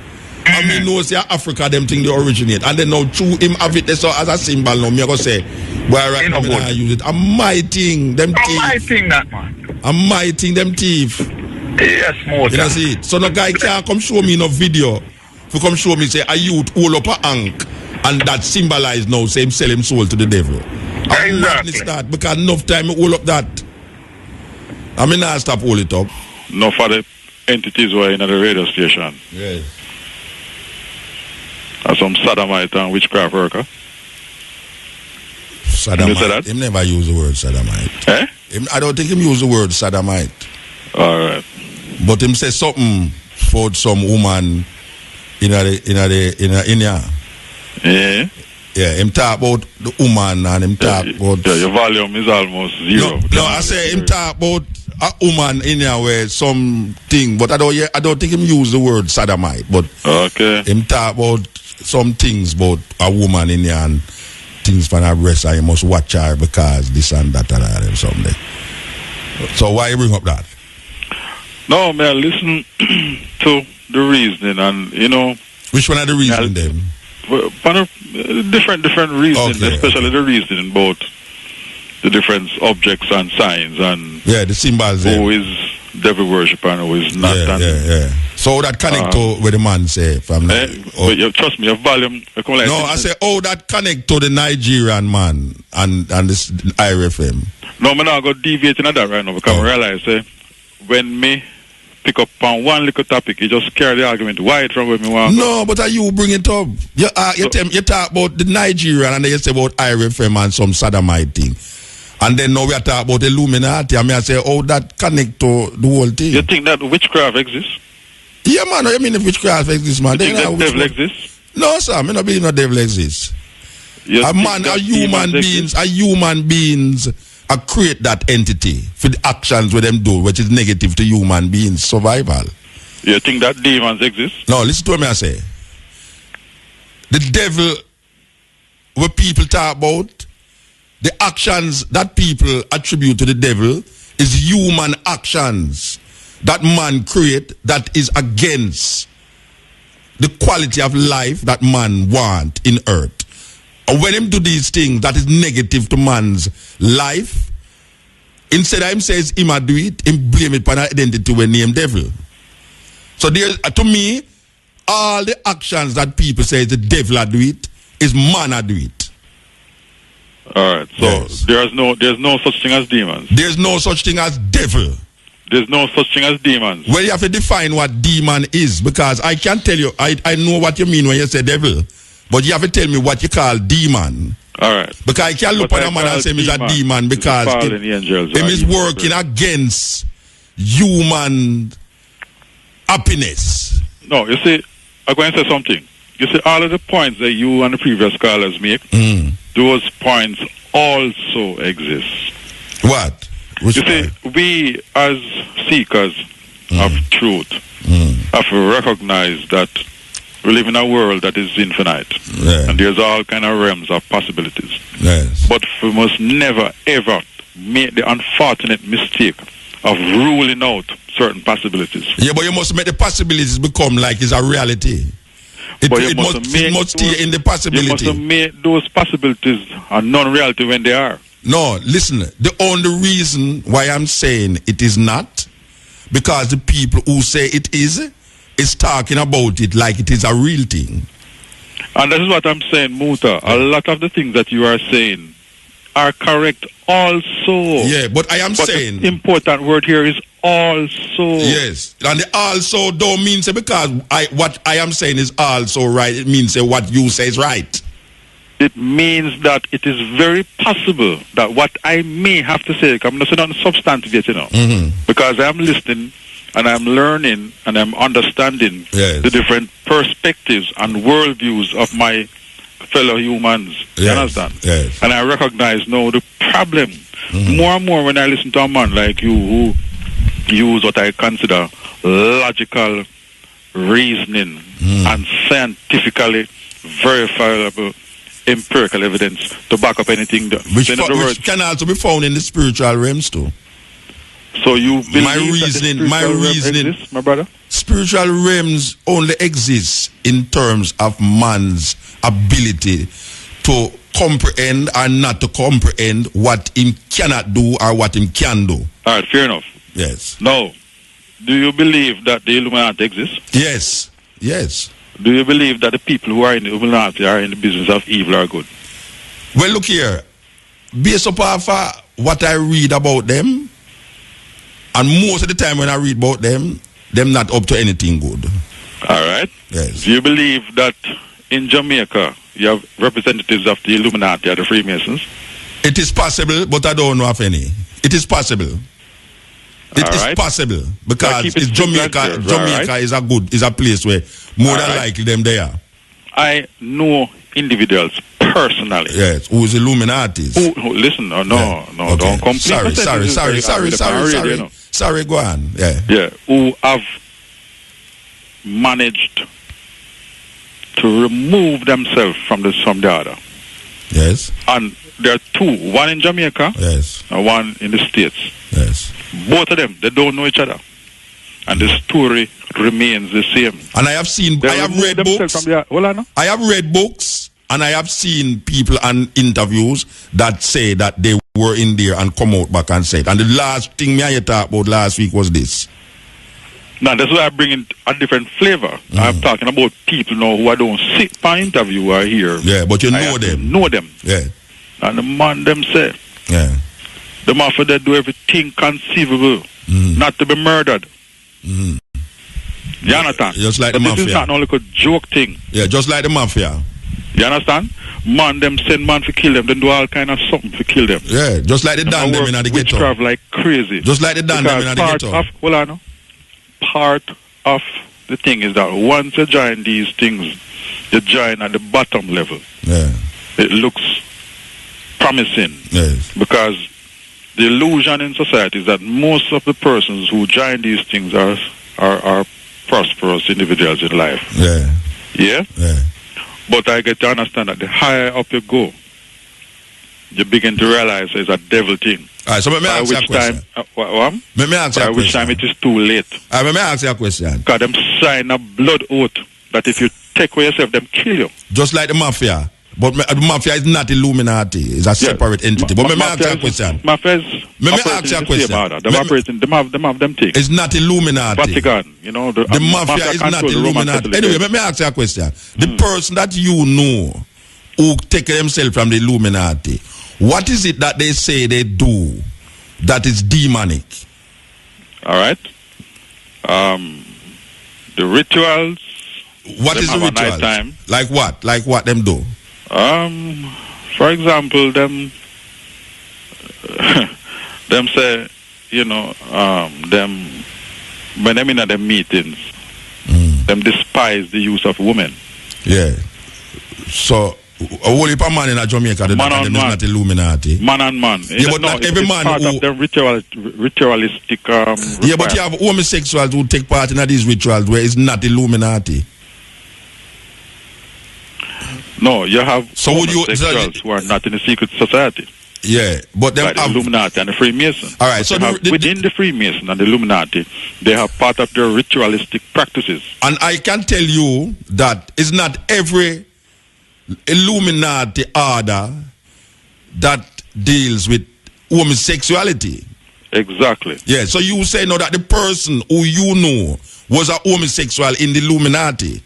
I mean, no, say Africa, them thing they originate, and then now through him have it so as a symbol. Now me go say, why right now I use it? I'm my thing, them thief. My thing, that man. I'm my thing, them thief. Yes, more. You know see it. So no guy can't come show me no video. If you come show me say a youth all up a Ankh, and that symbolize now say him sell him soul to the devil. Exactly. That because enough time all up that. I mean I stop all it up. No for the entities were in the radio station. Yes. As some sodomite and witchcraft worker. Sodomite. Him never use the word sodomite. Eh? I don't think him use the word sodomite. Alright. But him say something for some woman in India. Yeah. Yeah, him talk about the woman and him talk about your volume is almost zero. No, I say him talk about a woman in here where something, but I don't think him use the word sodomite, but him talk about some things about a woman in here and things for her breast and you must watch her because this and that and something. So why you bring up that? No, man, listen to the reasoning and which one are the reasoning then? Different reasons, especially the reasoning about the different objects and signs and the symbols. Who is devil worshipper and who is not. So that connect to what the man say from but trust me, your volume. I say that connect to the Nigerian man and this IRFM. No, I'm not going to deviate into that right now because I realize when me pick up on one little topic, you just carry the argument wide from where me want. No, but you bring it up. You talk about the Nigerian and then you say about IRFM and some sodomite thing. And then now we are talking about Illuminati. I mean, I say, that connect to the whole thing. You think that witchcraft exists? Yeah, man. I mean, if witchcraft exists, man. You think that devil exists? No, sir. I don't believe no devil exists. Human beings create that entity for the actions where them do, which is negative to human beings' survival. You think that demons exist? No, listen to what I say. The devil, what people talk about, the actions that people attribute to the devil is human actions that man create that is against the quality of life that man want in earth. And when him do these things that is negative to man's life, instead of him says him a do it, him blame it for an identity when name devil. So there, to me, all the actions that people say the devil a do it, is man a do it. Alright, so there's no such thing as demons. There's no such thing as devil. There's no such thing as demons. Well, you have to define what demon is, because I can tell you, I know what you mean when you say devil, but you have to tell me what you call demon. Alright. Because I can't look at a man and say he's a demon because him is working against human happiness. No, you see, I'm going to say something. You see, all of the points that you and the previous scholars make, those points also exist. What? Which you see, we as seekers of truth have to recognize that we live in a world that is infinite. And there's all kind of realms of possibilities. But we must never, ever make the unfortunate mistake of ruling out certain possibilities. Yeah, but you must make the possibilities become like it's a reality. It must stay in the possibility. You must make those possibilities a non-reality when they are. No, listen. The only reason why I'm saying it is not, because the people who say it is talking about it like it is a real thing. And that is what I'm saying, Muta. A lot of the things that you are saying are correct also. Yeah, but I am saying... the important word here is also. Yes, and the also don't mean say because what I am saying is also right. It means say what you say is right. It means that it is very possible that what I may have to say, I'm not saying on substantive yet, you know, because I'm listening and I'm learning and I'm understanding the different perspectives and worldviews of my fellow humans. You understand? Yes. And I recognize now the problem. More and more when I listen to a man like you who use what I consider logical reasoning and scientifically verifiable empirical evidence to back up anything. Which can also be found in the spiritual realms too. So you believe my reasoning exists, my brother? Spiritual realms only exist in terms of man's ability to comprehend or not to comprehend what him cannot do or what him can do. All right, fair enough. Yes. Now, do you believe that the Illuminati exists? Yes. Yes. Do you believe that the people who are in the Illuminati are in the business of evil or good? Well, look here. Based upon what I read about them, and most of the time when I read about them not up to anything good. All right. Yes. Do you believe that in Jamaica you have representatives of the Illuminati or the Freemasons? It is possible, but I don't know of any. It is possible. It is possible because it's Jamaica. Jamaica is a place where more than likely them there. I know individuals personally. Yes, who is Illuminatis. Who listen, no, okay. Don't complain. Sorry, go on. Yeah, who have managed to remove themselves from the other. Yes. And there are two, one in Jamaica, and one in the States. Yes. Both of them, they don't know each other. And the story remains the same. And I have read books. I have read books and I have seen people and interviews that say that they were in there and come out back and said. And the last thing I talked about last week was this. Now, that's why I bring in a different flavor. I'm talking about people now who I don't sit for interview or hear. Yeah, but you know them. Know them. Yeah. And the man them say. Yeah. The mafia they do everything conceivable not to be murdered. You understand? Just like the mafia. This is not only a joke thing. Yeah, just like the mafia. You understand? Man, them send man to kill them. Then do all kind of something to kill them. Yeah, just like the Dan them in the ghetto. Witchcraft like crazy. Just like the Dan them in the ghetto. Part of the thing is that once you join these things, you join at the bottom level. Yeah. It looks promising. Yes. Because the illusion in society is that most of the persons who join these things are prosperous individuals in life. Yeah. Yeah? Yeah. But I get to understand that the higher up you go, you begin to realize it's a devil thing. All right, so let me ask you a question. Let me ask you a question. By which time it is too late. All right, let me ask you a question. Because them sign a blood oath that if you take away yourself, them kill you. Just like the mafia. But the mafia is not Illuminati. It's a separate entity. But let me ask you a question. Mafia is let me ask you a question. Them have them things. It's not Illuminati. Vatican, you know. The mafia is not Illuminati. Anyway, let me ask you a question. The person that you know who take themselves from the Illuminati, what is it that they say they do that is demonic? All right. The rituals. What is the rituals? Like what? Like what them do? For example, them say you know, them when them in at them meetings, them despise the use of women. Yeah. So a whole heap of man in Jamaica, they man is not Illuminati. Man and man. Yeah, but not every man part of them ritualistic. Yeah, but you have homosexuals who take part in these rituals where it's not Illuminati. No, you have homosexuals who are not in the secret society. Yeah, but them like the Illuminati and the Freemason. All right, so within the Freemason and the Illuminati, they have part of their ritualistic practices. And I can tell you that it's not every Illuminati order that deals with homosexuality. Exactly. Yeah, so you say now that the person who you know was a homosexual in the Illuminati.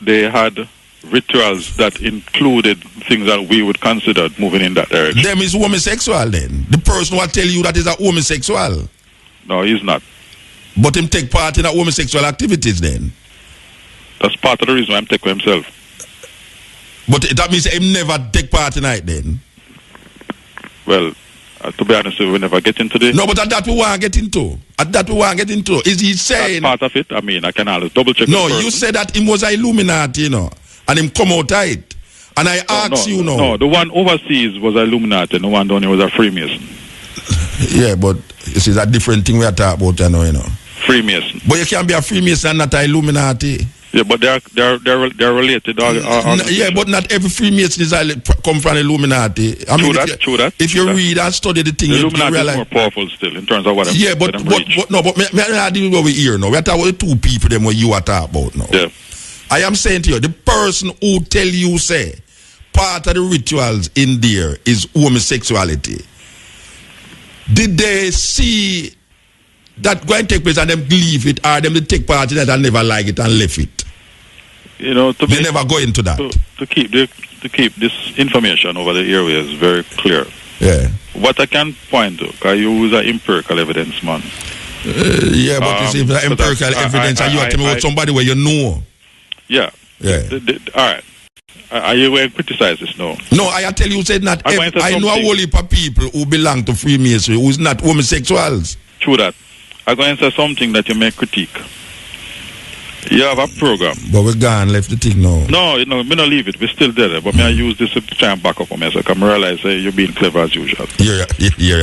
They had rituals that included things that we would consider moving in that direction. Them is homosexual then. The person who tell you that is a homosexual. No, he's not. But him take part in a homosexual activities then. That's part of the reason why I'm taking himself. But that means him never take part in it then. Well, to be honest, we never get into this. No, but at that we want to get into. At that we want to get into. Is he saying... That's part of it. I mean, I can always double check. No, you said that him was an Illuminati, you know. And him come out of it. And I ask you now. No, the one overseas was an Illuminati and the one down here was a Freemason. Yeah, but you see, it's a different thing we are talking about, you know. Freemason. But you can be a Freemason and not an Illuminati. Yeah, but they're related. Yeah, but not every Freemason is come from Illuminati. I mean, true that. If you read and study the thing, the you Illuminati realize is more powerful still in terms of what. Yeah, but me deal with here now. We are talking about the two people them what you are talking about now. Yeah. I am saying to you, the person who tell you say part of the rituals in there is homosexuality. Did they see that going to take place and them leave it, or them to take part in it and never like it and left it? You know, they never go into that. To keep this information over the airways very clear. Yeah. What I can point to, because you use an empirical evidence, man. Yeah, but you see, the empirical evidence, and you are telling me about somebody where you know. Yeah. Yeah. All right. Are you going to criticize this now? No, I tell you, said not. I know a whole heap of people who belong to Freemasonry who is not homosexuals. True that. I'm going to say something that you may critique. You have a program. But we're gone, left the thing now. No, me not leave it. We're still there. But may I use this to try and back up on me. So I can realize you're being clever as usual. Yeah,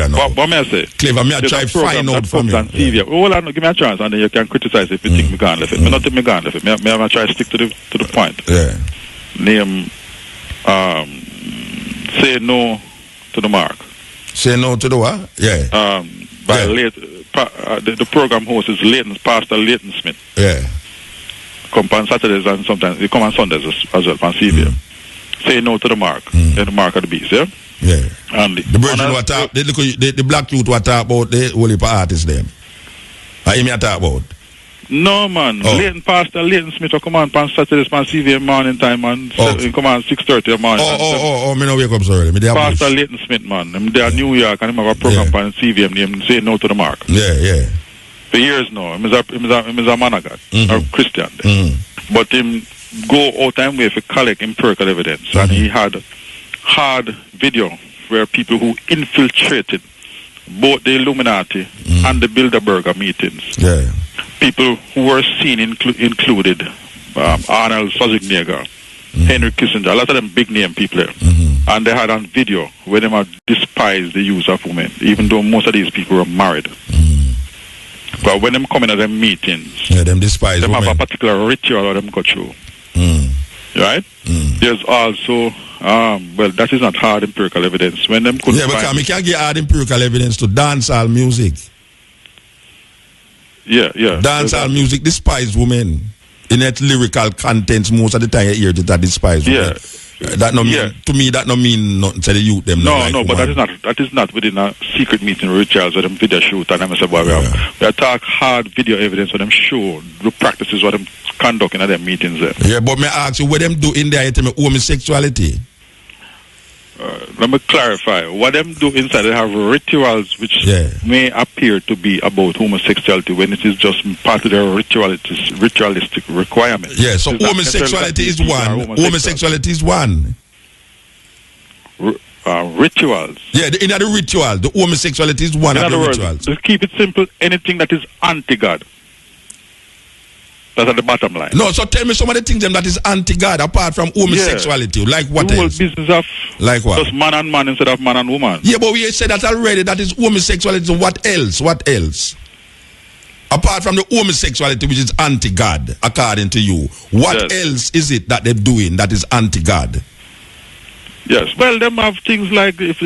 no. What may I say? Clever, may I try to find out from you. Yeah. Hold on, give me a chance and then you can criticize if you think me gone left it. Me not think me gone left it. May I try to stick to the point? Yeah. Name, say no to the mark. Say no to the what? Yeah. The program host is Pastor Leighton Smith. Yeah. Come on Saturdays and sometimes they come on Sundays as well on CVM. Say no to the mark. The mark of the beast, yeah? Yeah. And the version what talk, the black youth what talk about the whole heap of artists them. I hear me talk about. No man. Pastor Leighton Smith will come on Saturdays on CVM morning time and come on 6:30 in the morning. Me no wake up so early. Pastor Leighton Smith, man. They are New York and him have a program on CVM named Say No to the Mark. Yeah. For years now, him is a man of God, a Christian. But him go out time way for collect empirical evidence, and he had hard video where people who infiltrated both the Illuminati and the Bilderberger meetings. Yeah. People who were seen included Arnold Schwarzenegger, Henry Kissinger, a lot of them big name people there. And they had on video where they had despised the use of women, even though most of these people were married. But when them come in at them meetings, them despise them women. have a particular ritual or them go through. Right? There's also, well, that is not hard empirical evidence. When them couldn't because we can't get hard empirical evidence to dancehall music. Yeah. Dancehall music despise women. In its lyrical contents, most of the time you hear that despise women. That no mean to me. That no mean nothing to the youth. Them no, but that is not within a secret meeting rituals or them video shoot and them say, boy, we are talk hard video evidence for them show the practices what them conducting at them meetings there. Yeah, but me ask you what them do in there? You tell me homosexuality. Let me clarify. What them do inside, they have rituals which may appear to be about homosexuality when it is just part of their ritualistic requirements. Yeah, so homosexuality is one. Homosexuality is one. rituals. Yeah, in the ritual, the homosexuality is one of the rituals. To keep it simple, anything that is anti-God. That's at the bottom line. No, so tell me some of the things that is anti-God apart from homosexuality. Like what else? The whole business of like what? just man and man instead of man and woman. Yeah, but we said that already. That is homosexuality. So what else? What else? Apart from the homosexuality, which is anti-God, according to you, what else is it that they're doing that is anti-God? Yes, well, them have things like if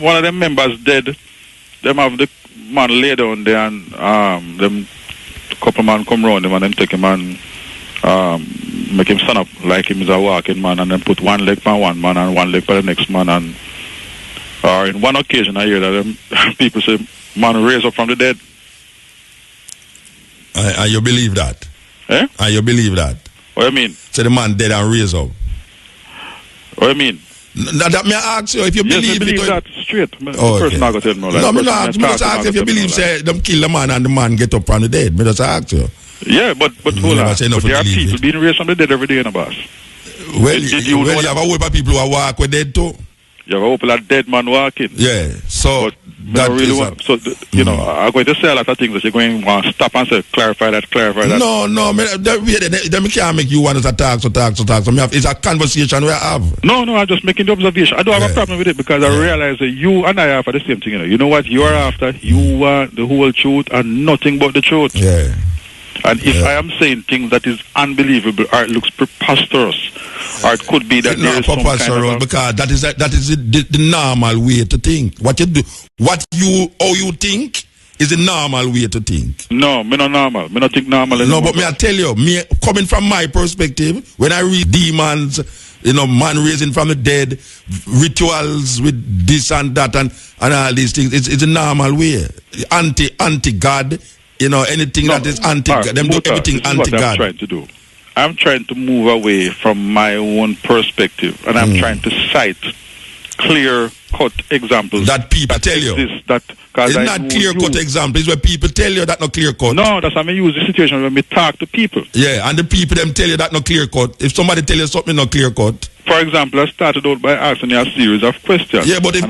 one of them members dead, them have the man lay down there and them couple man come round him and then take him and make him stand up like him is a walking man and then put one leg for one man and one leg for the next man and in one occasion I hear that them people say man raise up from the dead. And you believe that? Eh? And you believe that? What do you mean? So the man dead and raise up. What do you mean? That may I ask you if you believe it. That straight. Oh, okay. Not tell me like no, me just ask if you believe say them kill the man and the man get up from the dead. Me just ask you. Yeah, but hold on. But there are people being raised from the dead every day in the bus. Well, you have a whole of people who walk with dead too. You have a whole of dead man walking. Yeah, so that really want, so you know, I'm going to say a lot of things that you're going to want to stop and say clarify that. No, they can't make you want to talk. So it's a conversation we have. No, I'm just making the observation. I don't have a problem with it because I realize that you and I are after the same thing. You know what you are after? You want the whole truth and nothing but the truth. Yeah. And if I am saying things that is unbelievable or it looks preposterous, or it could be that it's not preposterous because that is the normal way to think. How you think is the normal way to think. No, me not normal. Me not think normal anymore. No, but me I tell you, coming from my perspective, when I read demons, man raising from the dead, rituals with this and that and all these things, it's a normal way. Anti-God. Anything that is anti-God. Them do everything anti-God. I'm trying to do. I'm trying to move away from my own perspective, and I'm trying to cite clear-cut examples that people tell you. It's not clear-cut examples. It's where people tell you that not clear-cut. No, that's how I use the situation when we talk to people. Yeah, and the people them tell you that not clear-cut. If somebody tell you something not clear-cut. For example, I started out by asking you a series of questions. Yeah, but if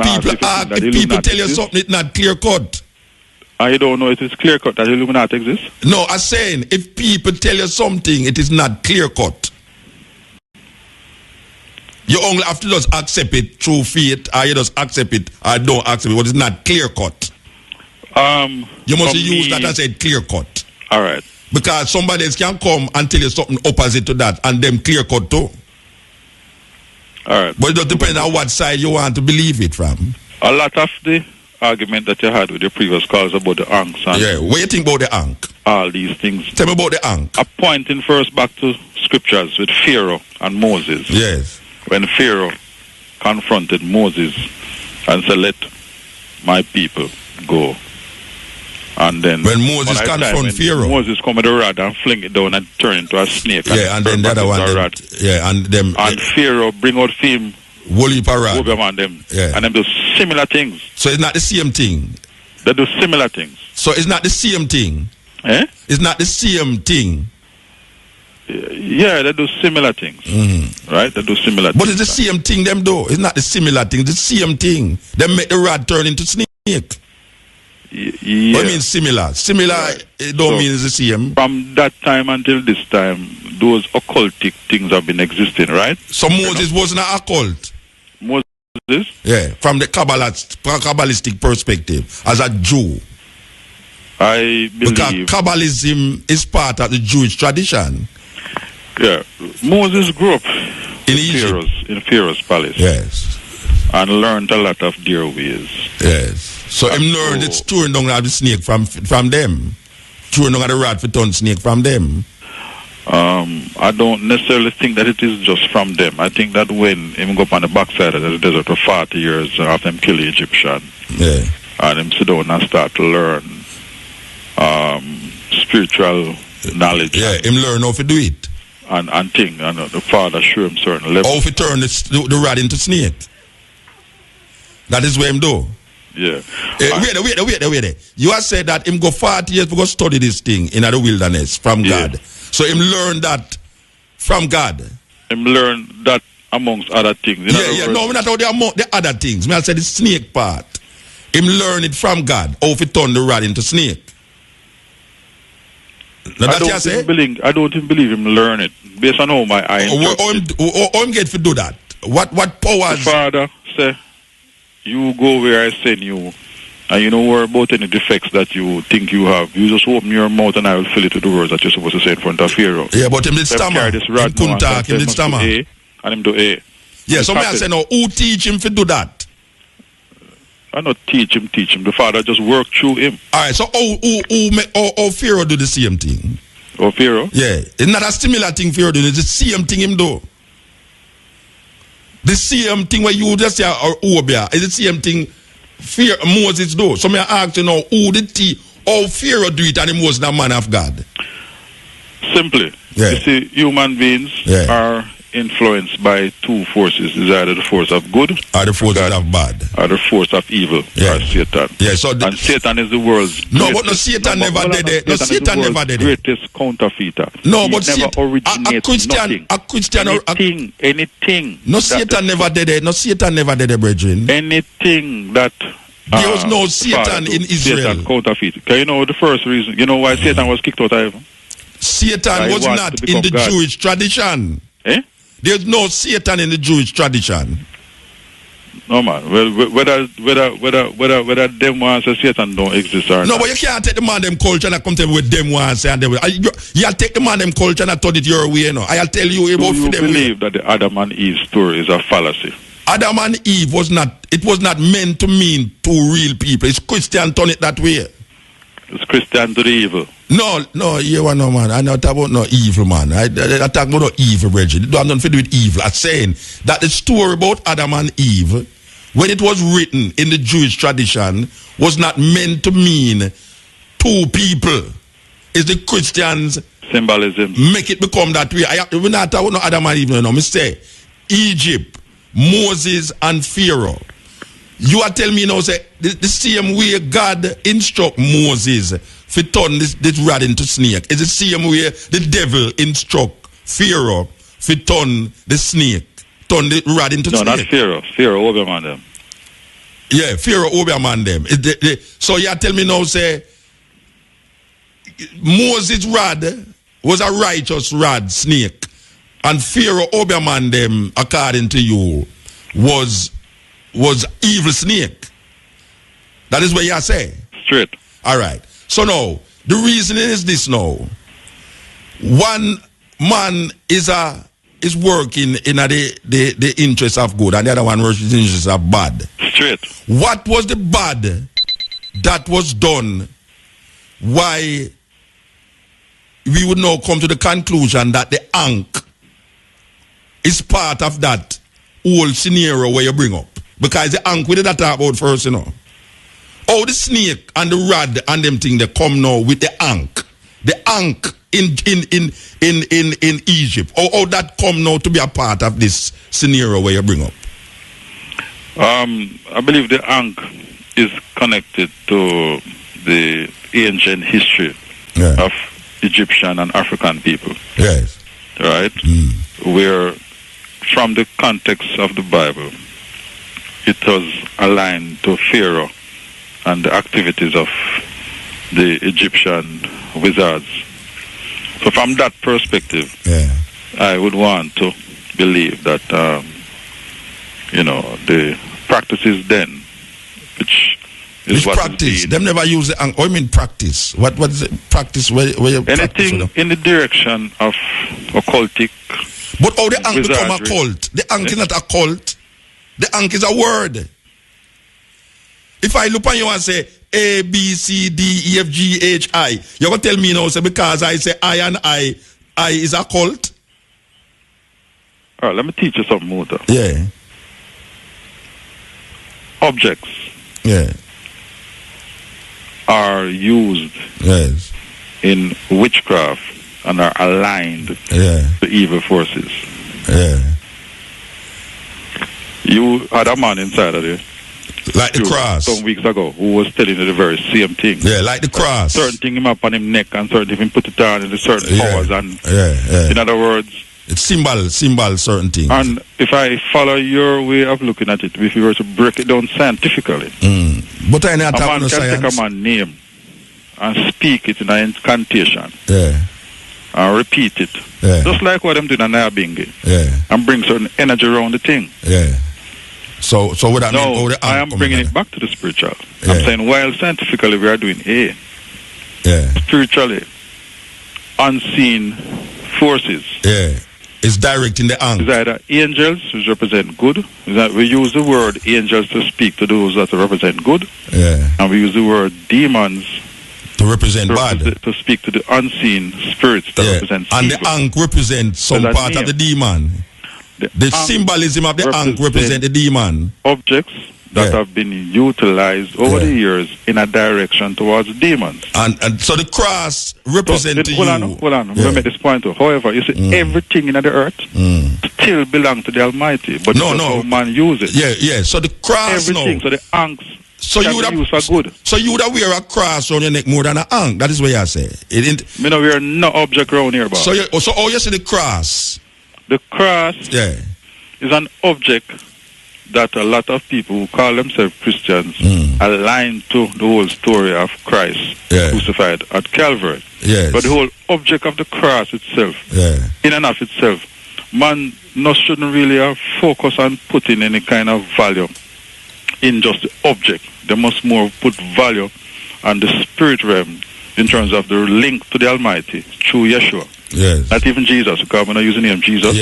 people tell you something it's not clear-cut. And you don't know it is clear-cut that Illuminati exists? No, I'm saying if people tell you something, it is not clear-cut. You only have to just accept it through faith, or you just accept it, or don't accept it, but it's not clear-cut. You must use that and say clear-cut. All right. Because somebody else can come and tell you something opposite to that, and them clear-cut too. All right. But it just depends on what side you want to believe it from. A lot of the argument that you had with your previous calls about the ankhs and what do you think about the ankh? All these things. Tell me about the ankh. Pointing first back to scriptures with Pharaoh and Moses. Yes. When Pharaoh confronted Moses and said, "Let my people go." And then when Moses confronted Pharaoh, Moses come with a rod and fling it down and turn into a snake. Yeah, and then the other one, and Pharaoh bring out him. Woolly parad. And them do similar things. So it's not the same thing. They do similar things. So it's not the same thing. Eh? It's not the same thing. Yeah, they do similar things. Right? They do similar things. But it's the same thing them do. It's not the similar thing. It's the same thing. They make the rod turn into snake. Yeah. What means similar? Similar it don't mean it's the same. From that time until this time, those occultic things have been existing, right? So Moses wasn't an occult. Moses? Yeah, from the Kabbalistic perspective, as a Jew. I believe... Because Kabbalism is part of the Jewish tradition. Yeah. Moses grew up in Pharaoh's palace. Yes. And learned a lot of their ways. Yes. So him learned it's throwing down the snake from them. Throwing down the rod for turn snake from them. I don't necessarily think that it is just from them. I think that when him go up on the backside of the desert for 40 years after him kill the Egyptian, and him sit down and start to learn spiritual knowledge. Yeah, him learn how to do it. And thing, and the father show him certain levels. How to turn the rod into snake. That is what him do. Yeah. Wait. You have said that him go 40 years to go study this thing in the wilderness from God. So him learn that from God. Him learn that amongst other things. No, we're not talking about the other things. I said the snake part. Him learn it from God. How to turn the rod into snake. Now I don't even believe him learn it. Based on how my eye How him get to do that? What powers? The Father say, you go where I send you, and you don't worry about any defects that you think you have. You just open your mouth and I will fill it with the words that you're supposed to say in front of Pharaoh. Yeah, but him did stammer. Him couldn't talk, him did stammer. And him do A. Yeah, so I say, no, who teach him to do that? I not teach him. The Father just work through him. Alright, so how Pharaoh do the same thing? Oh, Pharaoh? Yeah, it's not a similar thing Pharaoh do, it's the same thing him do. The same thing where you just say, or Obia, is the same thing Moses do. So me ask you now, how Pharaoh do it and he wasn't a man of God? Simply. Yeah. You see, human beings are influenced by two forces. Is either the force of good or the force of bad. Or the force of evil, or Satan. Yeah, so and Satan is the world's Satan never did it. No, Satan never did it. Greatest counterfeiter. No, but Satan anything. No, Satan never did it. No, Satan never did it, brethren. Anything that there was no Satan in Israel. Satan counterfeit. Okay, you know the first reason. You know why Satan was kicked out of heaven? Satan was not in the God. Jewish tradition. Eh? There's no Satan in the Jewish tradition. No man. Well, whether them want to say Satan don't exist or not. No, but you can't take the man them culture and come tell me with them want to say and them. You'll take the man them culture and turn it your way, you know. I'll tell you about them. Do you believe that the Adam and Eve story is a fallacy? Adam and Eve was not meant to mean two real people. It's Christian turn it that way. It's Christian to the evil. No, you want no man. I not talk about no evil man. I talk about no evil, brethren. It don't have nothing to do with evil. I'm saying that the story about Adam and Eve, when it was written in the Jewish tradition, was not meant to mean two people. It's the Christians symbolism make it become that way. We're not talking about no Adam and Eve. No, I say Egypt, Moses and Pharaoh. You are telling me now, say the same way God instruct Moses to turn this rod into snake. It's the same way the devil instruct Pharaoh to turn the snake, turn the rod into snake. No, not Pharaoh. Pharaoh overman them. Yeah, Pharaoh overman them. So you are telling me now, say Moses' rod was a righteous rod, snake, and Pharaoh overman them, according to you, was evil snake. That is what you say. Straight. All right. So now, the reasoning is this now. One man is working in the interest of good and the other one works in the interest of bad. Straight. What was the bad that was done? Why we would now come to the conclusion that the ankh is part of that whole scenario where you bring up. Because the ankh we did that talk about first, you know. Oh, the snake and the rod and them thing they come now with the ankh. The ankh in Egypt. Oh, that come now to be a part of this scenario where you bring up. I believe the ankh is connected to the ancient history of Egyptian and African people. Yes. Right? Where from the context of the Bible, it was aligned to Pharaoh and the activities of the Egyptian wizards. So from that perspective, I would want to believe that, the practices then, which practice? Them never use the ankh. I mean practice. What is it? Practice where you anything in the direction of occultic. But how the ankh become a cult? The ankh is not a cult. The ankh is a word. If I look on you and say A, B, C, D, E, F, G, H, I, you're going to tell me now, say, because I say I and I is a cult? All right, let me teach you something more though. Yeah. Objects. Yeah. Are used in witchcraft and are aligned to evil forces. Yeah. You had a man inside of there. Like the cross. Some weeks ago, who was telling you the very same thing. Yeah, like the cross. Certain thing him up on him neck and certain thing put it down in the certain powers. And in other words, It symbol certain things. And if I follow your way of looking at it, if you were to break it down scientifically, but I not a man can science. take a man's name and speak it in an incantation. Yeah. And repeat it. Yeah. Just like what I'm doing in Nayabingi. Yeah. And bring certain energy around the thing. Yeah. So what that mean? No, I am bringing it back to the spiritual. Yeah. I'm saying while scientifically we are doing A. Yeah. Spiritually, unseen forces. Yeah. It's directing the ankh. It's either angels, which represent good. Is that we use the word angels to speak to those that represent good. Yeah. And we use the word demons to represent bad. To speak to the unseen spirits that represent evil. And the ankh represents some part of the demon. The symbolism of the ankh represents the demon. Objects that have been utilized over the years in a direction towards demons. And so the cross represents Hold on. Let me make this point too. However, you see, everything in the earth still belongs to the Almighty, but how man use it. Yeah. So the cross, everything. So the ankhs. So you would use for good. So you would wear a cross on your neck more than an ankh. That is what I say. Me no wear no object around here, boss. So you see the cross. The cross is an object that a lot of people who call themselves Christians align to the whole story of Christ crucified at Calvary. Yes. But the whole object of the cross itself, in and of itself, man shouldn't really focus on putting any kind of value in just the object. They must more put value on the spirit realm in terms of the link to the Almighty through Yeshua. Yes. Not even Jesus, because we're not using the name Jesus. We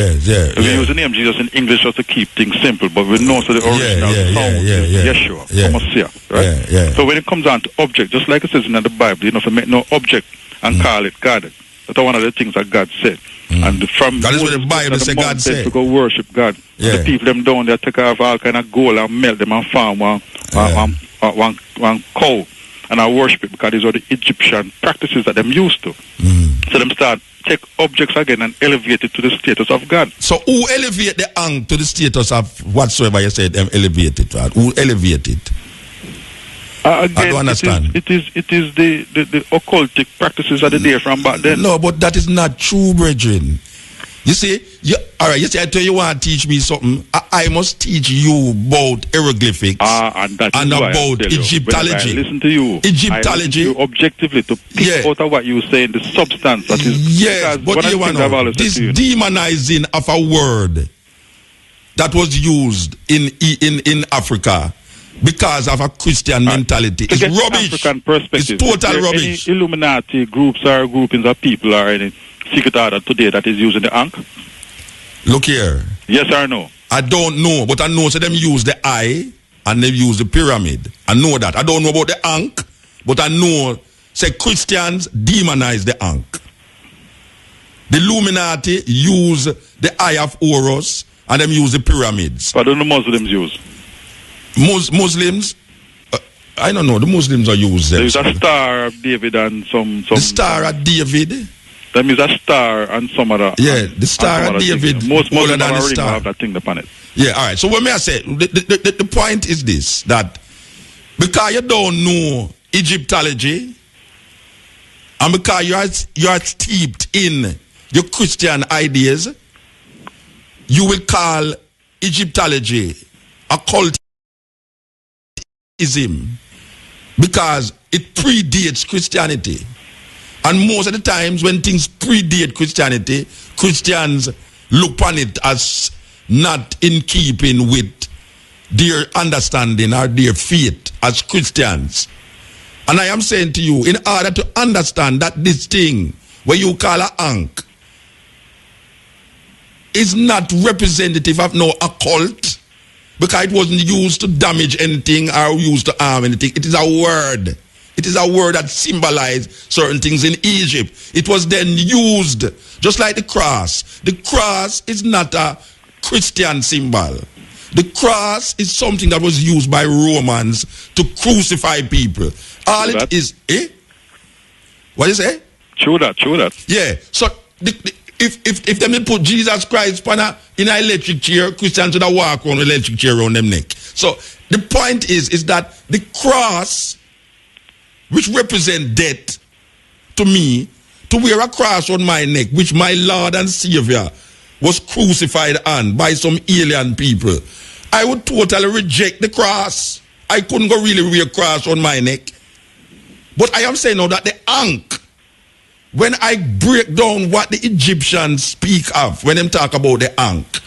use the name Jesus in English just to keep things simple, but we know so the original sound is Yeshua, right? So when it comes down to object, just like it says in the Bible, you know, to make no object and call it God. That's one of the things that God said. And from that is what the Bible says God said. To go worship God. The people them down there take off all kind of gold and melt them and farm one cow and I worship it because these are the Egyptian practices that them used to. So them start take objects again and elevate it to the status of God. So who elevate the ankh to the status of whatsoever you said them elevate it, right? Who elevate it? Again, I don't understand. It is the occultic practices that are there from back then. No, but that is not true, brethren. You see, I tell you want to teach me something. I must teach you about hieroglyphics and about Egyptology. Listen to you. Egyptology. I listen to you objectively to pick out of what you say in the substance. That is, yes, but you know, this demonizing of a word that was used in Africa because of a Christian mentality is rubbish. African perspective. It's total rubbish. Any Illuminati groups or groupings of people or any secret order today that is using the ankh? Look here. Yes or no? I don't know, but I know so them use the eye and they use the pyramid. I know that. I don't know about the ankh, but I know say Christians demonize the ankh. The Illuminati use the eye of Horus and them use the pyramids. What do the Muslims use? Muslims, I don't know. The Muslims are used. There is a Star of David and some. The Star of David. There is a star and some other. Yeah, the Star of David. Things. Most Muslims have that thing upon it. Yeah, all right. So what may I say? The point is this: that because you don't know Egyptology, and because you are steeped in your Christian ideas, you will call Egyptology occultism because it predates Christianity. And most of the times when things predate Christianity, Christians look upon it as not in keeping with their understanding or their faith as Christians. And I am saying to you, in order to understand that this thing, what you call an ankh, is not representative of no occult, because it wasn't used to damage anything or used to harm anything. It is a word. It is a word that symbolized certain things in Egypt. It was then used, just like the cross. The cross is not a Christian symbol. The cross is something that was used by Romans to crucify people. All it is, What do you say? True that. Yeah. So if them put Jesus Christ in an electric chair, Christians would walk on an electric chair around them neck. So the point is that the cross, which represent death to me, to wear a cross on my neck, which my Lord and Savior was crucified on by some alien people, I would totally reject the cross. I couldn't go really wear a cross on my neck. But I am saying now that the Ankh, when I break down what the Egyptians speak of, when they talk about the Ankh,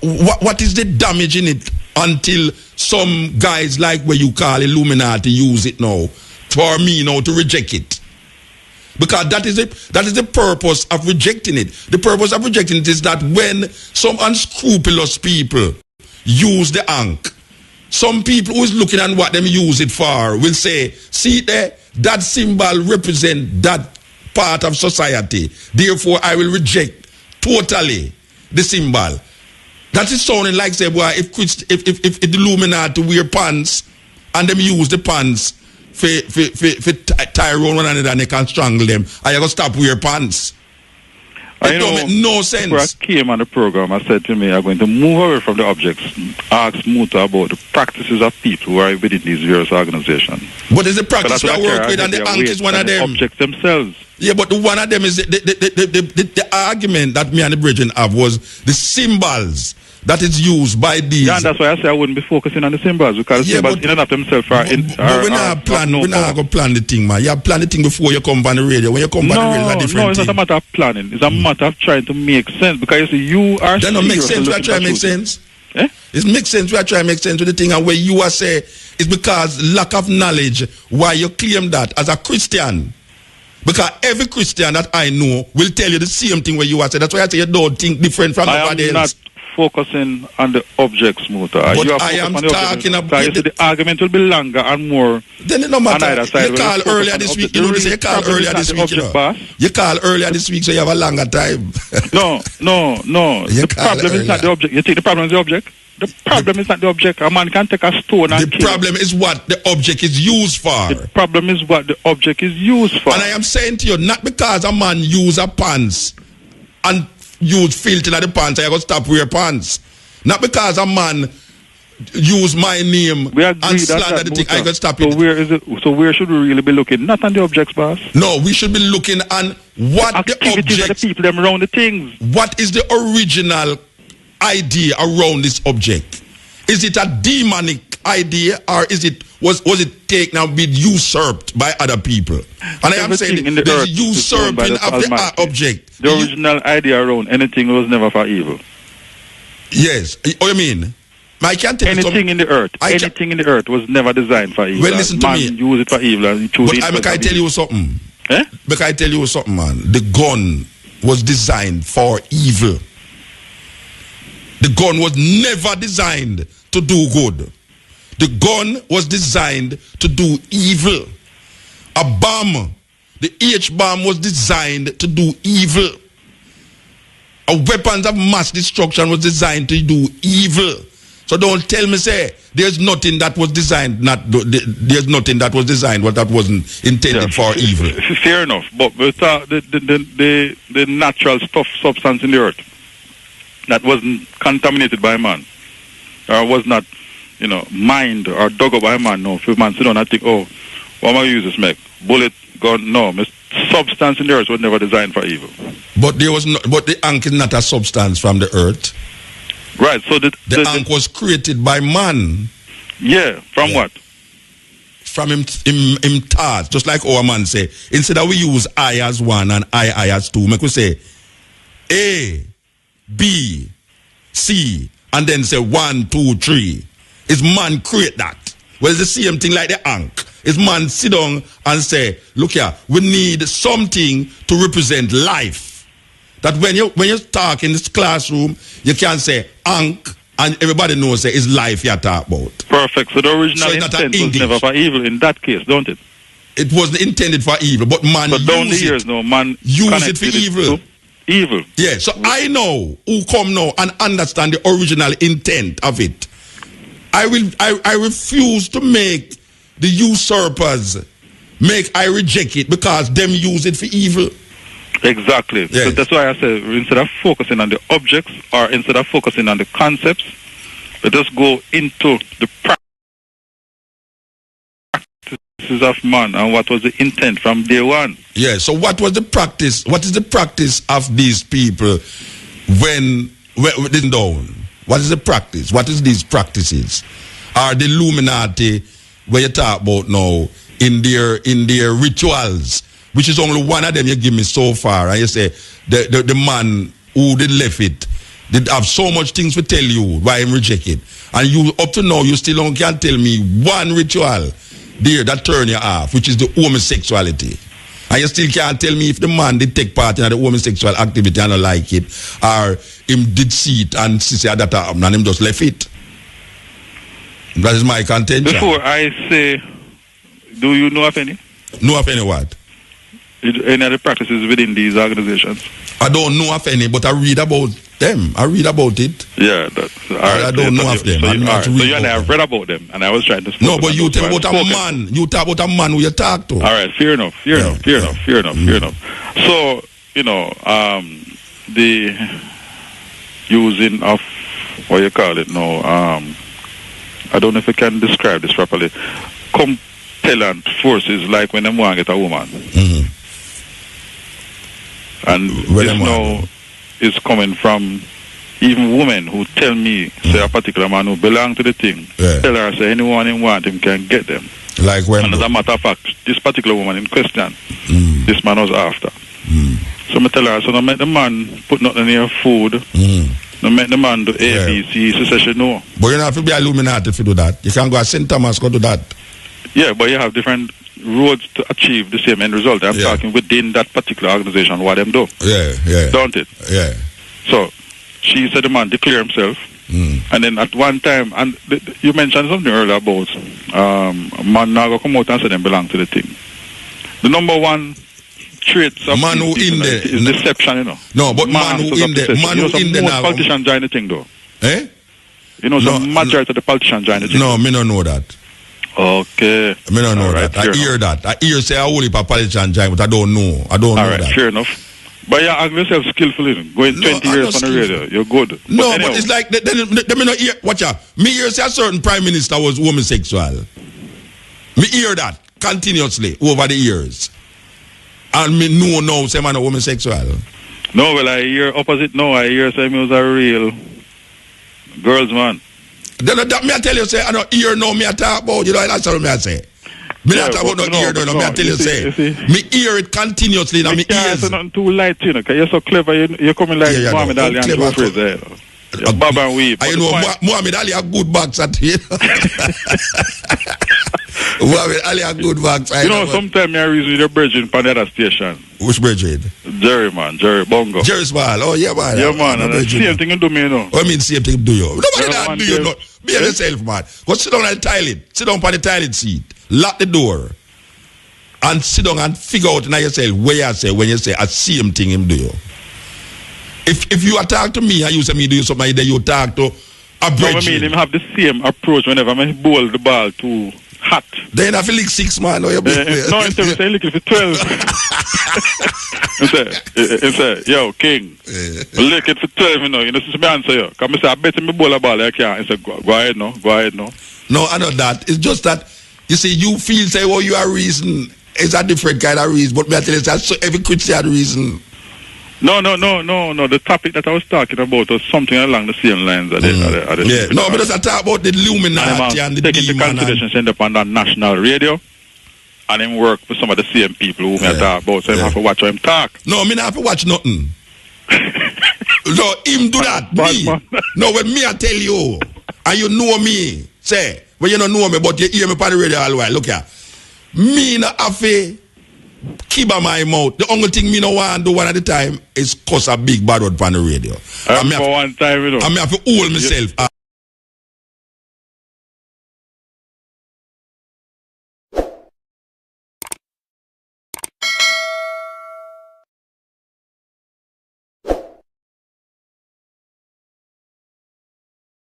what is the damage in it until some guys like what you call Illuminati use it now for me now to reject it? Because that is the purpose of rejecting it. The purpose of rejecting it is that when some unscrupulous people use the Ankh, some people who is looking at what them use it for will say, see there, that symbol represents that part of society. Therefore, I will reject totally the symbol. That is sounding like, say, boy, if the Illuminati wear pants and them use the pants for tie around one another and they can strangle them, I gotta stop wear pants. It don't make no sense. Before I came on the program, I said to me, I'm going to move away from the objects, ask Muta about the practices of people who are within these various organizations. But it's the practice I work with, and the Ankh is one of them. Objects themselves. Yeah, but the one of them is the argument that me and the brethren have was the symbols that is used by these. Yeah, and that's why I say I wouldn't be focusing on the symbols, because the symbols in and of themselves are... But we're not going to plan the thing, man. You plan the thing before you come on the radio. When you come on the radio, it's a different thing. No, it's not a matter of planning. It's a matter of trying to make sense, because you see, you are... That don't make sense. We are trying to make sense. Eh? It makes sense. We are trying to make sense with the thing, and where you are saying it's because lack of knowledge why you claim that as a Christian. Because every Christian that I know will tell you the same thing where you are saying. That's why I say you don't think different from everybody else. Focusing on the objects, Muta. But I am talking about the argument will be longer and more. Then it no matter. You call earlier this week. You know, you call earlier this week. You call earlier this week, so you have a longer time. No. The problem is not the object. You think the problem is the object? The problem is not the object. A man can take a stone and kill. The problem is what the object is used for. The problem is what the object is used for. And I am saying to you, not because a man use a pants and use filth in the pants, I got to stop wear pants. Not because a man use my name and slander the thing, I got to stop it. Where is it? So where should we really be looking? Not on the objects, boss. No, we should be looking on what the objects, the people them around the things. What is the original idea around this object? Is it a demonic idea, or was it taken and been usurped by other people? And I am saying the usurping of the object. The original idea around anything was never for evil. Yes. What you mean? I can't tell anything in the earth. Anything in the earth was never designed for evil. Well, listen to me. Use it for evil and choose it. But I tell you something. Eh? But I tell you something, man. The gun was designed for evil. The gun was never designed to do good. The gun was designed to do evil. A bomb, the H-bomb, was designed to do evil. A weapons of mass destruction was designed to do evil. So don't tell me, say, there's nothing that was designed, there's nothing that was designed that wasn't intended for evil. Fair enough, but the natural substance in the earth that wasn't contaminated by man, or was not, mined or dug up by man. No, if man sit down and think, oh, what am I use this make? Bullet, gun? No, substance in the earth was never designed for evil. But but the Ankh is not a substance from the earth. Right. So the Ankh was created by man. Yeah. From what? From him thought. Just like our man say, instead of we use I as one and I as two, make we say A, B, C, and then say 1, 2, 3. Is man create that? Well, it's the same thing like the Ankh. Is man sit down and say, look here, we need something to represent life. That when you talk in this classroom, you can say Ankh, and everybody knows that it's life you talk about. Perfect. So the original intent was never for evil in that case, don't it? It wasn't intended for evil, but man man use it for evil. Evil. Yeah, so I know who come now and understand the original intent of it. I refuse to make the usurpers I reject it because them use it for evil. Exactly. Yes. So that's why I say instead of focusing on the objects or instead of focusing on the concepts, let us go into the practices of man and what was the intent from day one. Yeah, so what was the practice? What is the practice of these people when this down? What is the practice? What is these practices? Are the Illuminati where you talk about now in their rituals, which is only one of them you give me so far, and you say the man who did left it did have so much things to tell you why him reject it, and you up to now you still can't tell me one ritual there that turn you off, which is the homosexuality. And you still can't tell me if the man did take part in the homosexual activity and I like it, or him did see it and say that happened and him just left it. That is my contention. Before I say, do you know of any? Know of any what? Any other practices within these organizations? I don't know of any, but I read about them. I read about it. Yeah, that's all right. I don't know of them. So you and I have read about them, and I was trying to. No, but you tell about a man. You talk about a man who you talk to. All right, fair enough. Fair enough. So the using of what you call it now. I don't know if I can describe this properly. Compellant forces, like when them want to get a woman. Mm-hmm. And this now is coming from even women who tell me, say a particular man who belong to the thing, tell her, say anyone who want him can get them. Like when? And as a matter of fact, this particular woman in question, this man was after. So I tell her, so don't make the man put nothing in your food. Don't make the man do A, B, C. She says she no. But you don't have to be Illuminati if you do that. You can go to St. Thomas, go do that. Yeah, but you have different roads to achieve the same end result. I'm talking within that particular organization, what them do. Yeah. Don't it? Yeah. So, she said the man declare himself. And then at one time, and you mentioned something earlier about man now go come out and say them belong to the thing. The number one traits of man who in there is deception, you know. No, but man who in there, man who in there now. Politicians join the thing though. Eh? You know, the majority of the politicians join the thing. No, me don't know that. Okay. Me don't know that. I hear that. I hear say I only for politician join, but I don't know. I don't know that. Fair enough. But you act yourself skillfully. Going 20 years on the radio, you're good. No, but it's like they me not hear. Watch out. Me hear say a certain prime minister was homosexual. Me hear that continuously over the years. And me know now say man a homosexual. No, well I hear opposite now. I hear say he was a real girls man. Then that me I tell you say I don't hear now me I talk about, you know, that's what me I say. Me not talk about no ear no, me I tell you say. Me hear it continuously in my ears. It's not too light, you know, because you're so clever, you're coming like Muhammad Ali and Joe Fraser. Bob and Weave. I know Muhammad Ali have good backs at here. Muhammad Ali have good backs. You know, sometimes I reason with your brethren from the other station. Which brethren? Jerry Bongo. Jerry Small, oh yeah man. Yeah man, and the same thing you do me, you know. What I mean same thing do you? Nobody that do you not. Be yourself man. Go sit down on the toilet. Sit down on the toilet seat. Lock the door. And sit down and figure out now yourself where you say when you say a same thing him do you. If you talk to me and you say me do something, then you talk to a brethren. No, I mean him have the same approach whenever I bowl the ball too hot. Then I feel like 6 man. No, until we say look for 12. He say, yo, King, lick it for 12, you know. You know, this is my answer, yo. Because I say, I bet me bowl a ball, I can't. He say, go ahead, no. No, I know that. It's just that, you see, you feel, say, well, you are reason. It's a different kind of reason. But me I tell you, so every Christian had reason. No. The topic that I was talking about was something along the same lines. No, but I talk about the Illuminati and the taking demon. Taking into consideration, send up on that national radio, and him work with some of the same people who I talk about, so I have to watch him talk. No, me not have to watch nothing. So him do that. Me. No, when me I tell you, and you know me, say, well, you don't know me, but you hear me on the radio all while. Look here. Me not have to keep my mouth. The only thing me no want do one at a time is cuss a big bad word on the radio. For one time, you know. I have to hold myself.